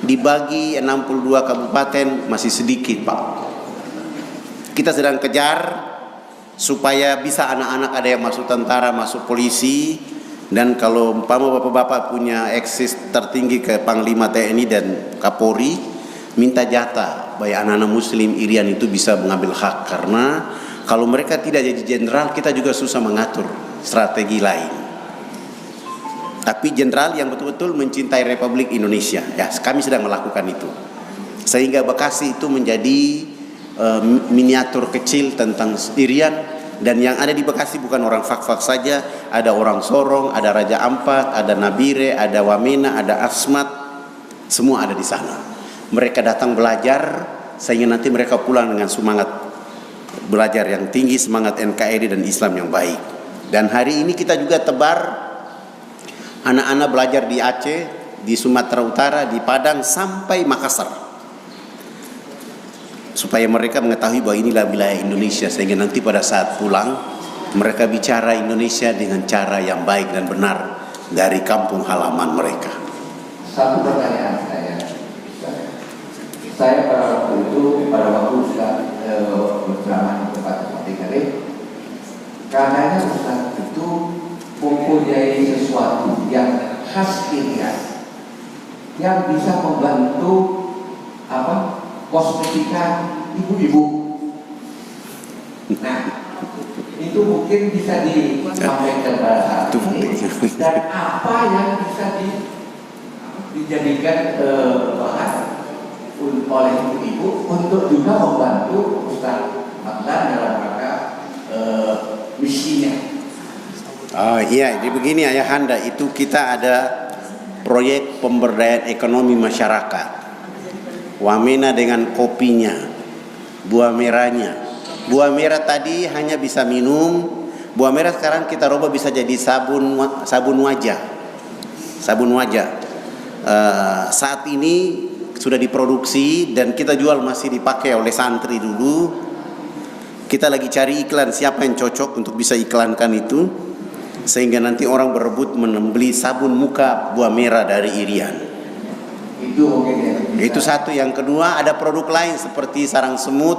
Dibagi 62 kabupaten masih sedikit, Pak. Kita sedang kejar supaya bisa anak-anak ada yang masuk tentara, masuk polisi. Dan kalau umpama bapak-bapak punya eksis tertinggi ke Panglima TNI dan Kapolri, minta jatah supaya anak-anak muslim Irian itu bisa mengambil hak. Karena kalau mereka tidak jadi jenderal, kita juga susah mengatur strategi lain. Tapi jenderal yang betul-betul mencintai Republik Indonesia, ya kami sedang melakukan itu. Sehingga Bekasi itu menjadi miniatur kecil tentang Irian. Dan yang ada di Bekasi bukan orang Fak-Fak saja, ada orang Sorong, ada Raja Ampat, ada Nabire, ada Wamena, ada Asmat, semua ada di sana. Mereka datang belajar sehingga nanti mereka pulang dengan semangat belajar yang tinggi, semangat NKRI dan Islam yang baik. Dan hari ini kita juga tebar anak-anak belajar di Aceh, di Sumatera Utara, di Padang sampai Makassar, supaya mereka mengetahui bahwa inilah wilayah Indonesia, sehingga nanti pada saat pulang mereka bicara Indonesia dengan cara yang baik dan benar dari kampung halaman mereka. Satu pertanyaan saya pada waktu itu, pada waktu sudah berceramah di tempat seperti ini, katanya Ustaz itu mempunyai sesuatu yang khas Irian yang bisa membantu kosmetika ibu-ibu. Nah, itu mungkin bisa disampaikan pada saat ini. Dan apa yang bisa dijadikan bahan oleh ibu-ibu untuk juga membantu Ustaz Taulan dalam rangka misinya. Oh iya, jadi begini Ayahanda, itu kita ada proyek pemberdayaan ekonomi masyarakat. Wamena dengan kopinya, buah merahnya. Buah merah tadi hanya bisa minum, buah merah sekarang kita rubah bisa jadi sabun wajah. Sabun wajah. Saat ini sudah diproduksi dan kita jual, masih dipakai oleh santri dulu. Kita lagi cari iklan siapa yang cocok untuk bisa iklankan itu, sehingga nanti orang berebut membeli sabun muka buah merah dari Irian. Itu mungkin ya. Itu satu. Yang kedua, ada produk lain seperti sarang semut,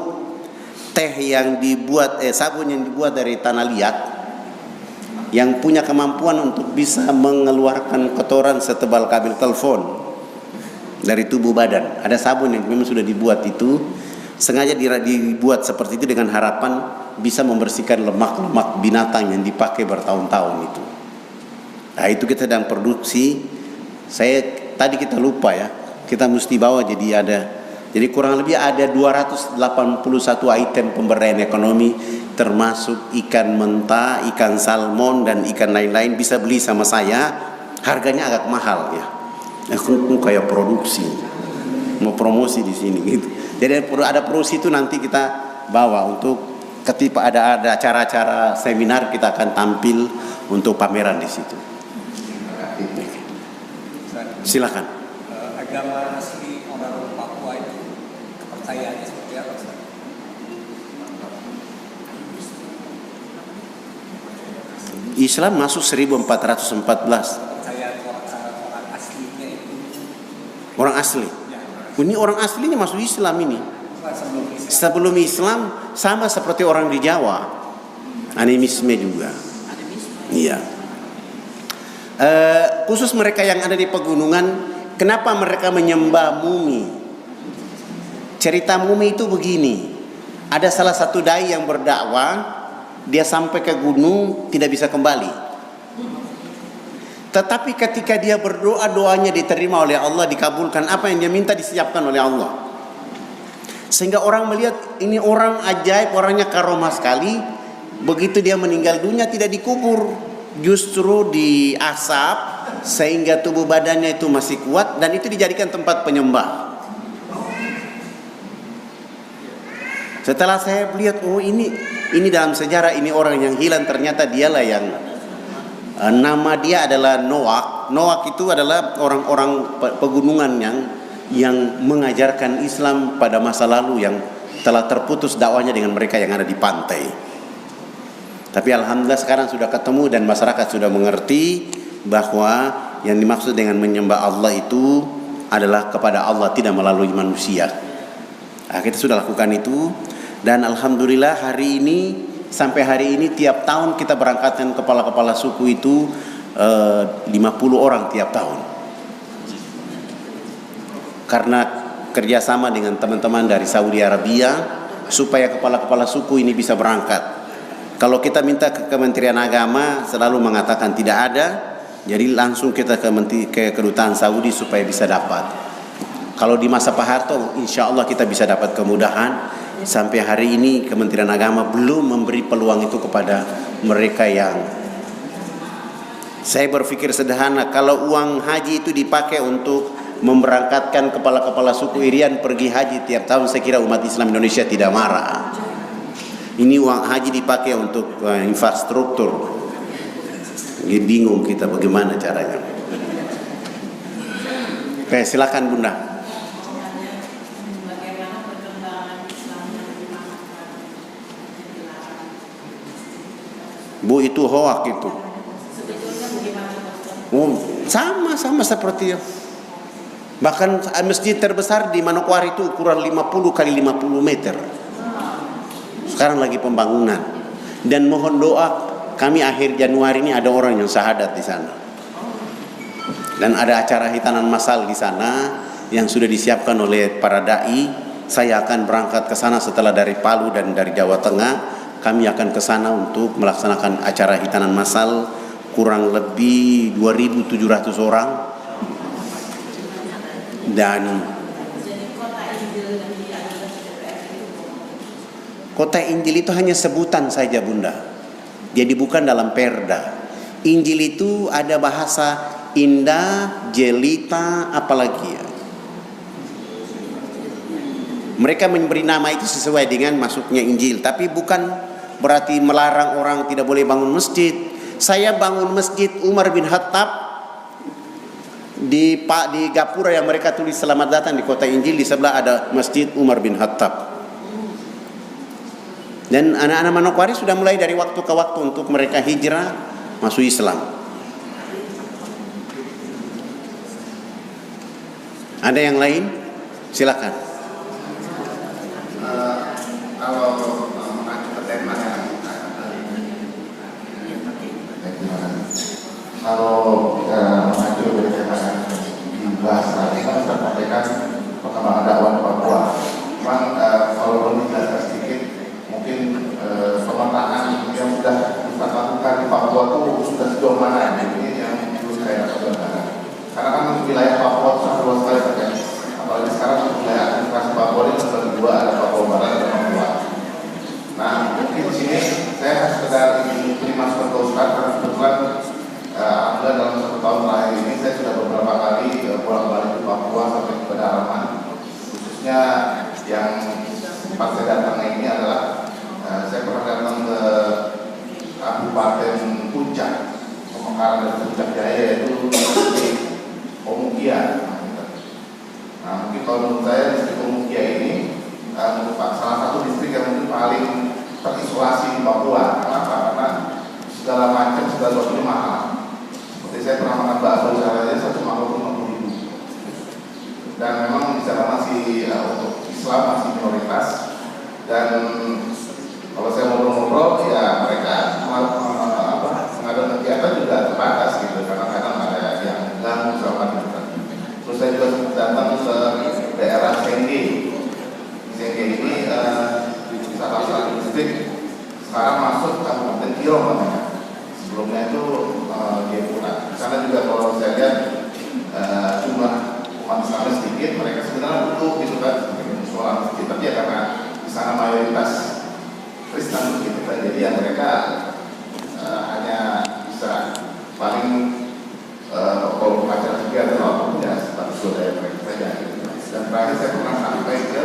teh yang dibuat, sabun yang dibuat dari tanah liat, yang punya kemampuan untuk bisa mengeluarkan kotoran setebal kabel telepon dari tubuh badan. Ada sabun yang memang sudah dibuat itu, sengaja dibuat seperti itu dengan harapan bisa membersihkan lemak-lemak binatang yang dipakai bertahun-tahun itu. Nah itu kita sedang produksi. Tadi kita lupa ya, kita mesti bawa, jadi kurang lebih ada 281 item pemberdayaan ekonomi, termasuk ikan mentah, ikan salmon dan ikan lain-lain. Bisa beli sama saya, harganya agak mahal ya. Aku kayak produksi, mau promosi di sini gitu. Jadi ada produksi itu nanti kita bawa untuk ketika ada acara-acara seminar, kita akan tampil untuk pameran di situ. Silakan. Agama asli orang Papua itu kepercayaannya seperti apa, Ustaz? Islam masuk 1414. Kepercayaan orang aslinya itu. Orang asli. Ini orang aslinya masuk Islam ini. Sebelum Islam sama seperti orang di Jawa, animisme juga. Iya. Khusus mereka yang ada di pegunungan, kenapa mereka menyembah mumi? Cerita mumi itu begini. Ada salah satu dai yang berdakwah, dia sampai ke gunung tidak bisa kembali. Tetapi ketika dia berdoa, doanya diterima oleh Allah, dikabulkan. Apa yang dia minta disiapkan oleh Allah. Sehingga orang melihat ini orang ajaib, orangnya karomah sekali. Begitu dia meninggal dunia tidak dikubur, justru diasap sehingga tubuh badannya itu masih kuat, dan itu dijadikan tempat penyembah. Setelah saya lihat, oh ini dalam sejarah ini orang yang hilang, ternyata dialah yang nama dia adalah Noak. Noak itu adalah orang-orang pegunungan yang mengajarkan Islam pada masa lalu, yang telah terputus dakwanya dengan mereka yang ada di pantai. Tapi alhamdulillah sekarang sudah ketemu dan masyarakat sudah mengerti bahwa yang dimaksud dengan menyembah Allah itu adalah kepada Allah, tidak melalui manusia. Nah, kita sudah lakukan itu, dan alhamdulillah sampai hari ini tiap tahun kita berangkatkan kepala-kepala suku itu 50 orang tiap tahun. Karena kerjasama dengan teman-teman dari Saudi Arabia supaya kepala-kepala suku ini bisa berangkat. Kalau kita minta ke Kementerian Agama selalu mengatakan tidak ada, jadi langsung kita ke kedutaan Saudi supaya bisa dapat. Kalau di masa Pak Harto, insya Allah kita bisa dapat kemudahan. Sampai hari ini Kementerian Agama belum memberi peluang itu kepada mereka yang, saya berpikir sederhana, kalau uang haji itu dipakai untuk memberangkatkan kepala-kepala suku Irian pergi haji tiap tahun, saya kira umat Islam Indonesia tidak marah. Ini uang haji dipakai untuk infrastruktur. Bingung kita bagaimana caranya. Oke, silakan Bunda. Bu, itu hoak itu. Oh, sama seperti bahkan masjid terbesar di Manokwari itu ukuran 50 kali 50 meter. Sekarang lagi pembangunan. Dan mohon doa, kami akhir Januari ini ada orang yang syahadat di sana. Dan ada acara hitanan massal di sana yang sudah disiapkan oleh para dai. Saya akan berangkat ke sana setelah dari Palu dan dari Jawa Tengah. Kami akan ke sana untuk melaksanakan acara hitanan massal, kurang lebih 2.700 orang. Dan Kota Injil itu hanya sebutan saja, Bunda. Jadi bukan dalam perda. Injil itu ada bahasa indah, jelita, apalagi ya. Mereka memberi nama itu sesuai dengan masuknya Injil, tapi bukan berarti melarang orang tidak boleh bangun masjid. Saya bangun masjid Umar bin Khattab di gapura yang mereka tulis selamat datang di Kota Injil, di sebelah ada masjid Umar bin Khattab. Dan anak-anak Manokwari sudah mulai dari waktu ke waktu untuk mereka hijrah masuk Islam. Ada yang lain? Silakan. Kalau mengacu ke tema yang kalau mengacu dari tema yang dibahas tadi kan sudah sampaikan perkembangan dakwah di Papua. Memang kalau boleh dijelaskan sedikit, mungkin pemetaan yang sudah kita lakukan di Papua itu sudah sejauh mana? Ini yang perlu saya sampaikan. Karena kan wilayah Papua itu sangat luas sekali kan. Apalagi sekarang wilayah administrasi Papua ini terbagi dua, ada Papua Barat dan Papua. Nah, mungkin di sini saya sekedar ingin beri masukan ke Ustaz, karena kebetulan alhamdulillah dalam 1 tahun terakhir ini saya sudah beberapa kali bolak-balik ke Papua sampai ke pedalaman. Khususnya yang tempat saya datang ini adalah saya pernah datang ke Kabupaten Puncak, pemekaran dari Puncak Jaya, itu Pemukian. Nah, mungkin kalau menurut saya distrik Pemukia ini merupakan salah satu distrik yang mungkin paling terisolasi di Papua. Kenapa? Karena segala macam segala sesuatu ini mahal. Seperti saya pernah makan bakso caranya 150.000. Dan memang di sana masih untuk Islam masih minoritas. Dan kalau saya ngobrol-ngobrol, ya mereka mengadakan kegiatan juga terbatas gitu. Karena kadang ada yang ganggu sama kita. Terus saya juga sempat datang ke daerah Sengge. Sengge ini salah satu distrik sekarang masuk ke Kabupaten Kiong namanya. Sebelumnya itu Jepura. Di sana juga kalau saya lihat jumlah umat Islam sedikit, mereka sebenarnya butuh gitu kan sekolah masjid, tapi ya karena di sana mayoritas Kristen gitu kan, jadi ya mereka hanya bisa paling kalau acara kegiatan apapun ya sebatas budaya mereka saja gitu. Dan terakhir saya pernah sampai ke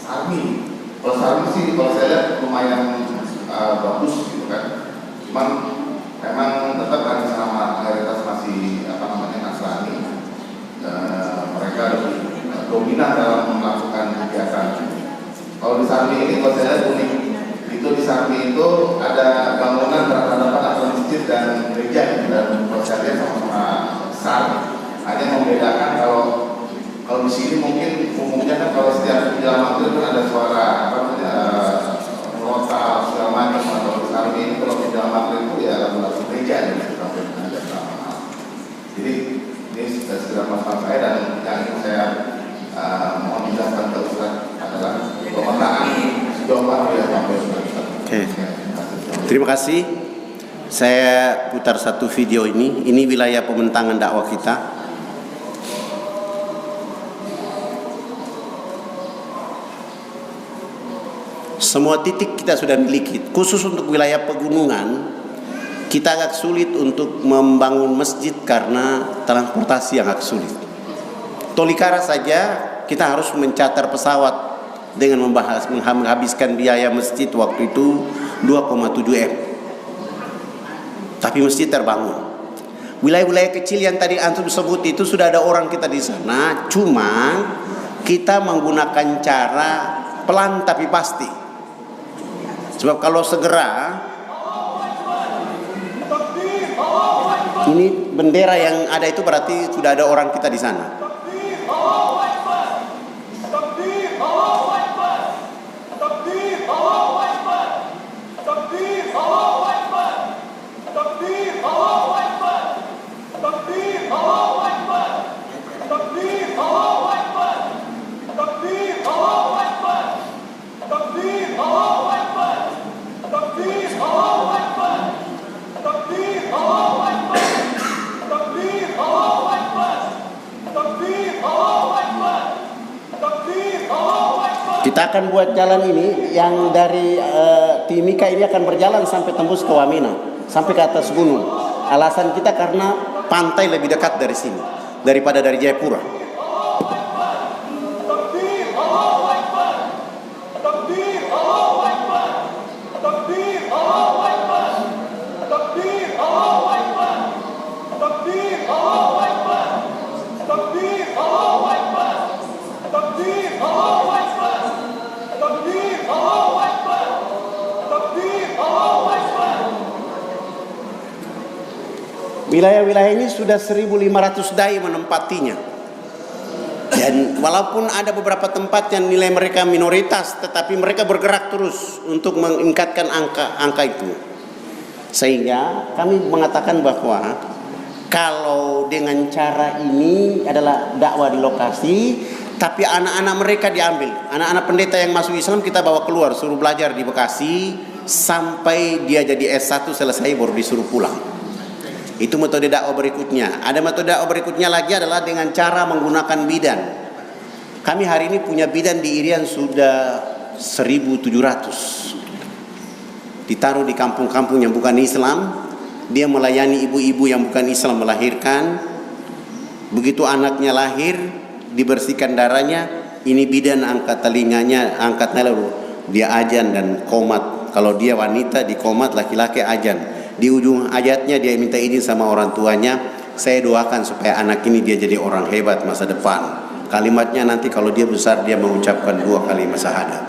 Sarmi. Kalau Sarmi sih kalau saya lihat lumayan bagus gitu kan. Cuman memang tetap kan sama mayoritas masih Nasrani. Mereka lebih dominan dalam melakukan kegiatan. Kalau di Sarmi ini kalau saya lihat unik. Itu di Sarmi itu ada bangunan berhadapan antara masjid dan gereja dan prosesnya sama-sama besar. Hanya membedakan kalau di sini mungkin umumnya kan kalau setiap menjelang maghrib kan ada suara merontal segala macam. Kalau di Sarmi ini kalau menjelang maghrib itu ya lagu-lagu gereja gitu sampai ada sama. Jadi ini sudah segera masalah saya, dan yang ingin saya mohon dijelaskan ke Ustaz adalah pemetaan sejauh mana ya sampai. Oke. Terima kasih. Saya putar satu video ini. Ini wilayah pembentangan dakwah kita. Semua titik kita sudah miliki. Khusus untuk wilayah pegunungan, kita agak sulit untuk membangun masjid karena transportasi yang agak sulit. Tolikara saja kita harus mencatar pesawat dengan menghabiskan biaya masjid waktu itu 2,7 M. Tapi masjid terbangun. Wilayah-wilayah kecil yang tadi antum sebut itu sudah ada orang kita di sana, cuma kita menggunakan cara pelan tapi pasti. Sebab kalau segera, ini bendera yang ada itu berarti sudah ada orang kita di sana. Kita akan buat jalan ini yang dari Timika ini akan berjalan sampai tembus ke Wamena, sampai ke atas gunung. Alasan kita karena pantai lebih dekat dari sini daripada dari Jayapura. Wilayah-wilayah ini sudah 1.500 dai menempatinya. Dan walaupun ada beberapa tempat yang nilai mereka minoritas, tetapi mereka bergerak terus untuk meningkatkan angka itu. Sehingga kami mengatakan bahwa kalau dengan cara ini adalah dakwah di lokasi, tapi anak-anak mereka diambil. Anak-anak pendeta yang masuk Islam kita bawa keluar, suruh belajar di Bekasi sampai dia jadi S1 selesai baru disuruh pulang. Itu metode dakwah berikutnya. Ada metode dakwah berikutnya lagi adalah dengan cara menggunakan bidan. Kami hari ini punya bidan di Irian sudah 1.700. Ditaruh di kampung-kampung yang bukan Islam. Dia melayani ibu-ibu yang bukan Islam melahirkan. Begitu anaknya lahir, dibersihkan darahnya. Ini bidan angkat telinganya, angkat lalu dia ajan dan komat. Kalau dia wanita di komat, laki-laki ajan. Di ujung ayatnya dia minta izin sama orang tuanya, saya doakan supaya anak ini dia jadi orang hebat masa depan. Kalimatnya nanti kalau dia besar dia mengucapkan 2 kalimat syahadat.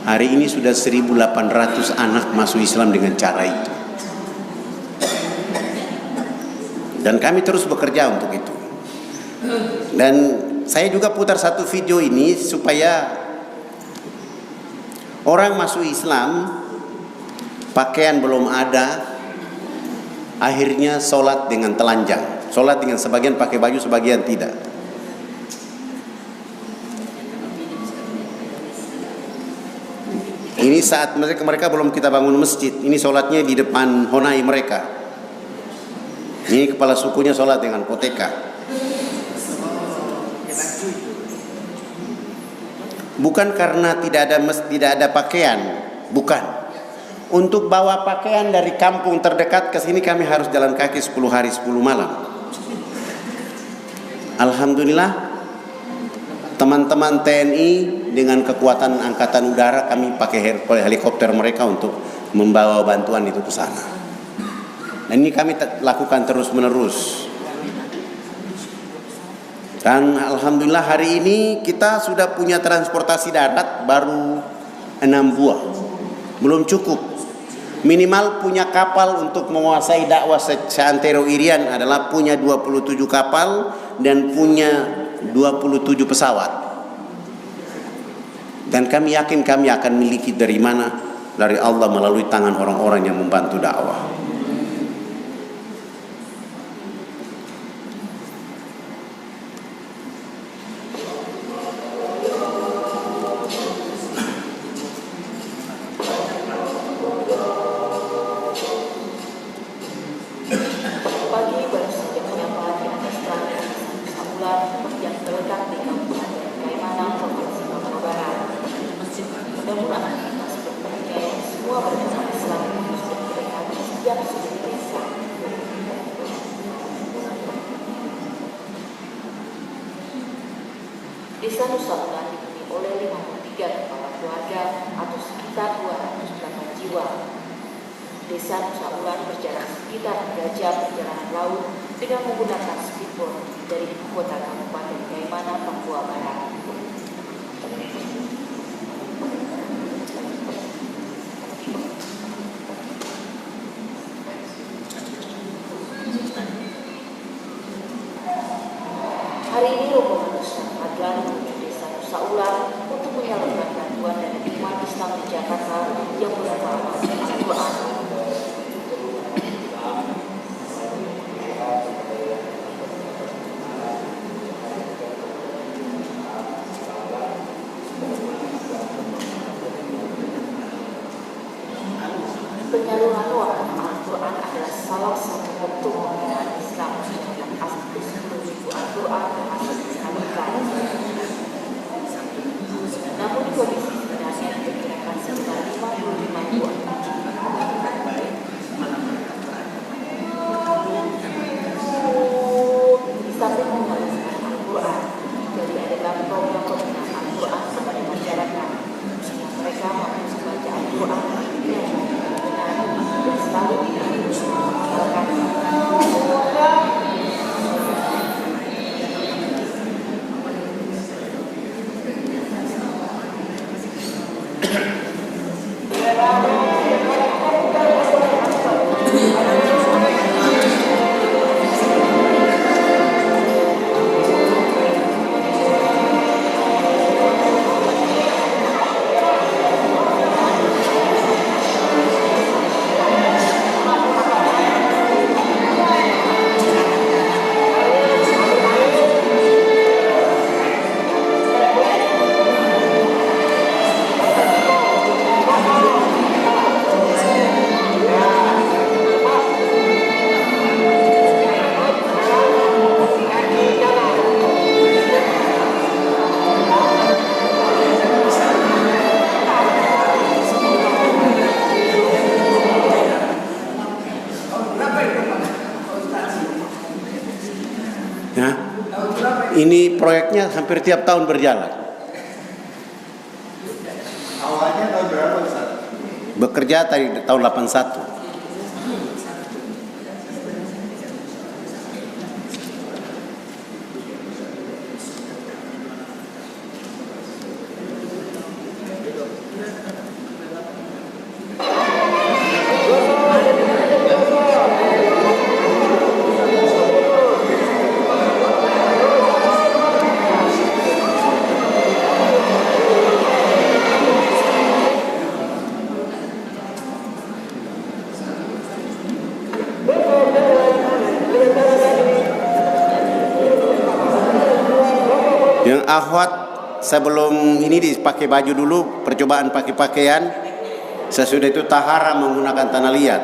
Hari ini sudah 1.800 anak masuk Islam dengan cara itu. Dan kami terus bekerja untuk itu. Dan saya juga putar satu video ini supaya orang masuk Islam, pakaian belum ada, akhirnya sholat dengan telanjang. Sholat dengan sebagian pakai baju, sebagian tidak. Ini saat mereka belum kita bangun masjid. Ini sholatnya di depan honai mereka. Ini kepala sukunya sholat dengan koteka. Bukan karena tidak ada pakaian, bukan. Untuk bawa pakaian dari kampung terdekat ke sini kami harus jalan kaki 10 hari 10 malam. Alhamdulillah teman-teman TNI dengan kekuatan angkatan udara kami pakai helikopter mereka untuk membawa bantuan itu ke sana. Dan ini kami lakukan terus menerus. Dan alhamdulillah hari ini kita sudah punya transportasi darat baru 6 buah. Belum cukup. Minimal punya kapal untuk menguasai dakwah seantero Irian adalah punya 27 kapal dan punya 27 pesawat. Dan kami yakin kami akan miliki dari mana? Dari Allah melalui tangan orang-orang yang membantu dakwah. Desa Nusa Ular dihuni oleh 53 kepala keluarga atau sekitar 208 jiwa. Desa Nusa Ular berjarak sekitar 3 jam perjalanan laut dengan menggunakan speedboat dari ibu kota Kabupaten Kaimana, Papua Barat. Hari ini rombongan Ustaz Adlan menuju Desa Nusa Ular untuk menyalurkan bantuan dari umat Islam di Jakarta yang berupa Al-Quran. Penyaluran wakaf Al-Quran adalah salah satu bentuk pembinaan Islam yang aktif menuju Al-Quran dan asas disalurkan. Namun Nah, ini proyeknya hampir tiap tahun berjalan. Awalnya tahun berapa Ustaz? Bekerja dari tahun 81. Yang akhwat sebelum ini dipakai baju dulu, percobaan pakai pakaian. Sesudah itu tahara menggunakan tanah liat.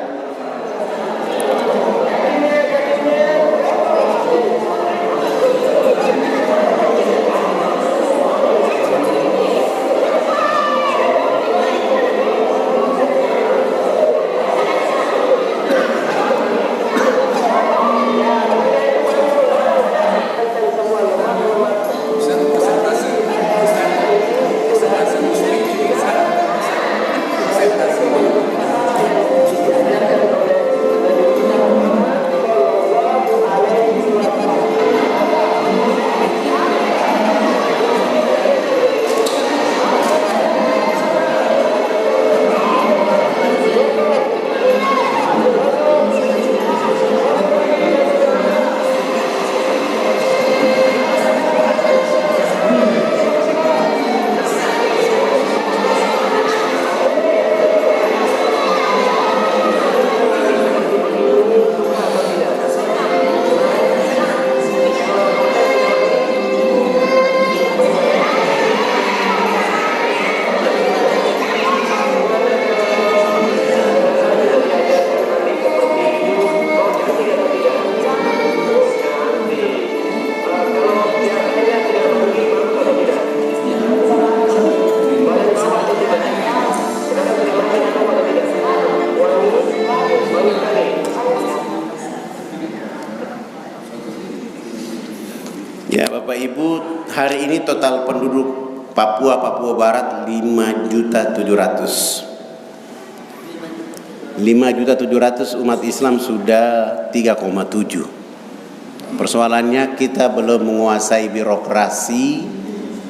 Ya Bapak Ibu, hari ini total penduduk Papua Barat 5.700.000. 5.700.000 umat Islam sudah 3,7. Persoalannya kita belum menguasai birokrasi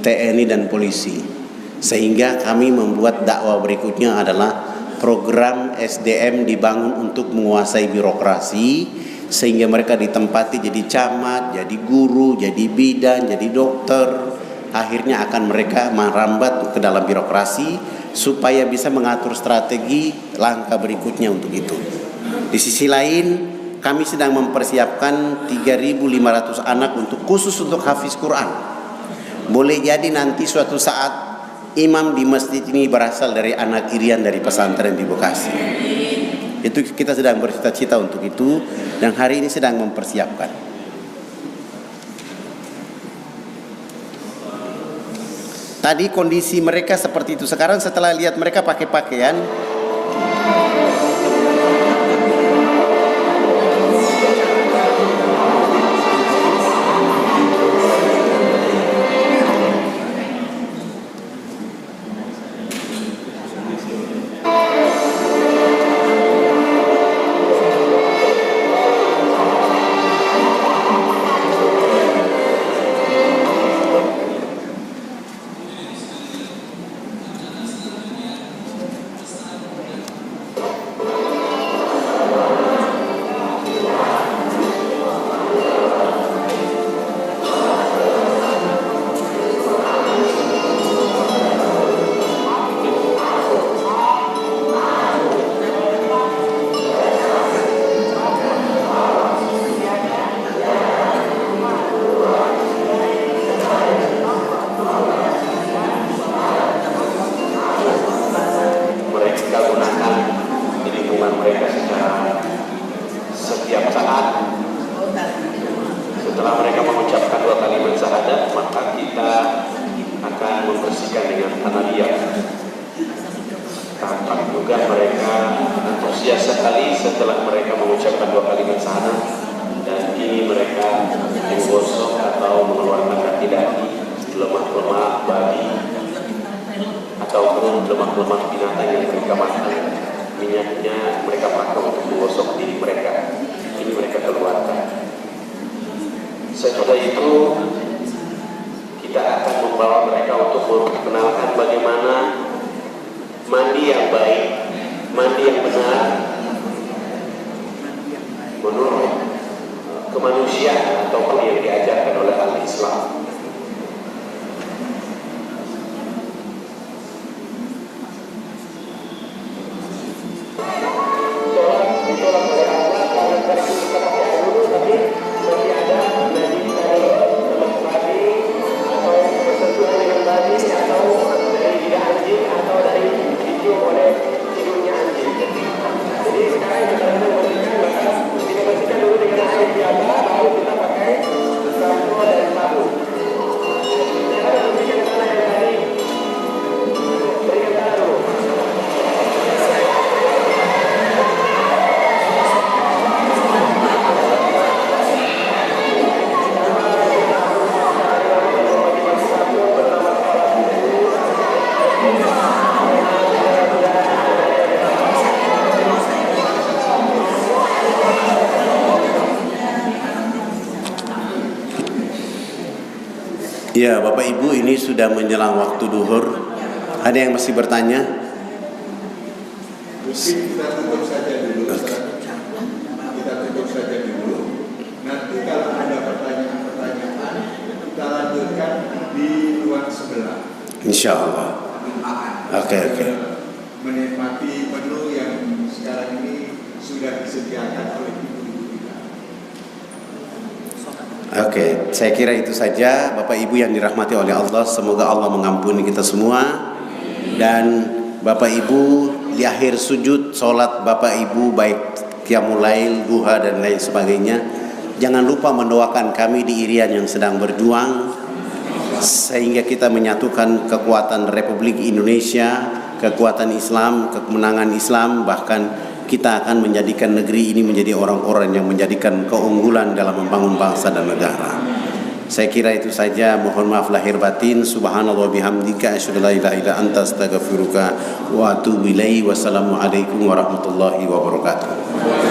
TNI dan polisi. Sehingga kami membuat dakwah berikutnya adalah program SDM dibangun untuk menguasai birokrasi, sehingga mereka ditempati jadi camat, jadi guru, jadi bidan, jadi dokter. Akhirnya akan mereka merambat ke dalam birokrasi supaya bisa mengatur strategi langkah berikutnya untuk itu. Di sisi lain, kami sedang mempersiapkan 3.500 anak khusus untuk hafiz Quran. Boleh jadi nanti suatu saat imam di masjid ini berasal dari anak Irian dari pesantren di Bekasi. Itu kita sedang bercita-cita untuk itu dan hari ini sedang mempersiapkan. Tadi kondisi mereka seperti itu. Sekarang setelah lihat mereka pakai pakaian, mereka gunakan di lingkungan mereka secara setiap saat. Setelah mereka mengucapkan 2 kalimat syahadat, maka kita akan membersihkan dengan tanah liat. Tampak juga mereka antusias sekali setelah mereka mengucapkan 2 kalimat syahadat, dan kini mereka menggosok atau mengeluarkan daki-daki, lemak-lemak babi ataupun lemak-lemak binatang yang mereka makan. Minyaknya mereka pakai untuk menggosok diri mereka. Ini mereka keluarkan. Setelah itu kita akan membawa mereka untuk memperkenalkan bagaimana mandi yang baik, mandi yang benar menurut kemanusiaan ataupun yang diajarkan oleh al-Islam. Ya, Bapak Ibu, ini sudah menjelang waktu duhur. Ada yang masih bertanya? Mungkin kita tutup saja dulu. Kita tutup saja dulu. Nanti kalau ada pertanyaan-pertanyaan, kita lanjutkan di ruang sebelah. Insya Allah. Oke. Menikmati menu yang sekarang ini sudah disediakan oleh ibu-ibu kita. Oke, saya kira itu saja. Bapak Ibu yang dirahmati oleh Allah, semoga Allah mengampuni kita semua. Dan Bapak Ibu di akhir sujud sholat Bapak Ibu, baik qiyamul lail, duha dan lain sebagainya, jangan lupa mendoakan kami di Irian yang sedang berjuang, sehingga kita menyatukan kekuatan Republik Indonesia, kekuatan Islam, kemenangan Islam, bahkan kita akan menjadikan negeri ini menjadi orang-orang yang menjadikan keunggulan dalam membangun bangsa dan negara. Saya kira itu saja. Mohon maaf lahir batin. Subhanallah bihamdika asyhadu an la ilaha illa anta astaghfiruka wa atubu ilaik. Wassalamualaikum warahmatullahi wabarakatuh.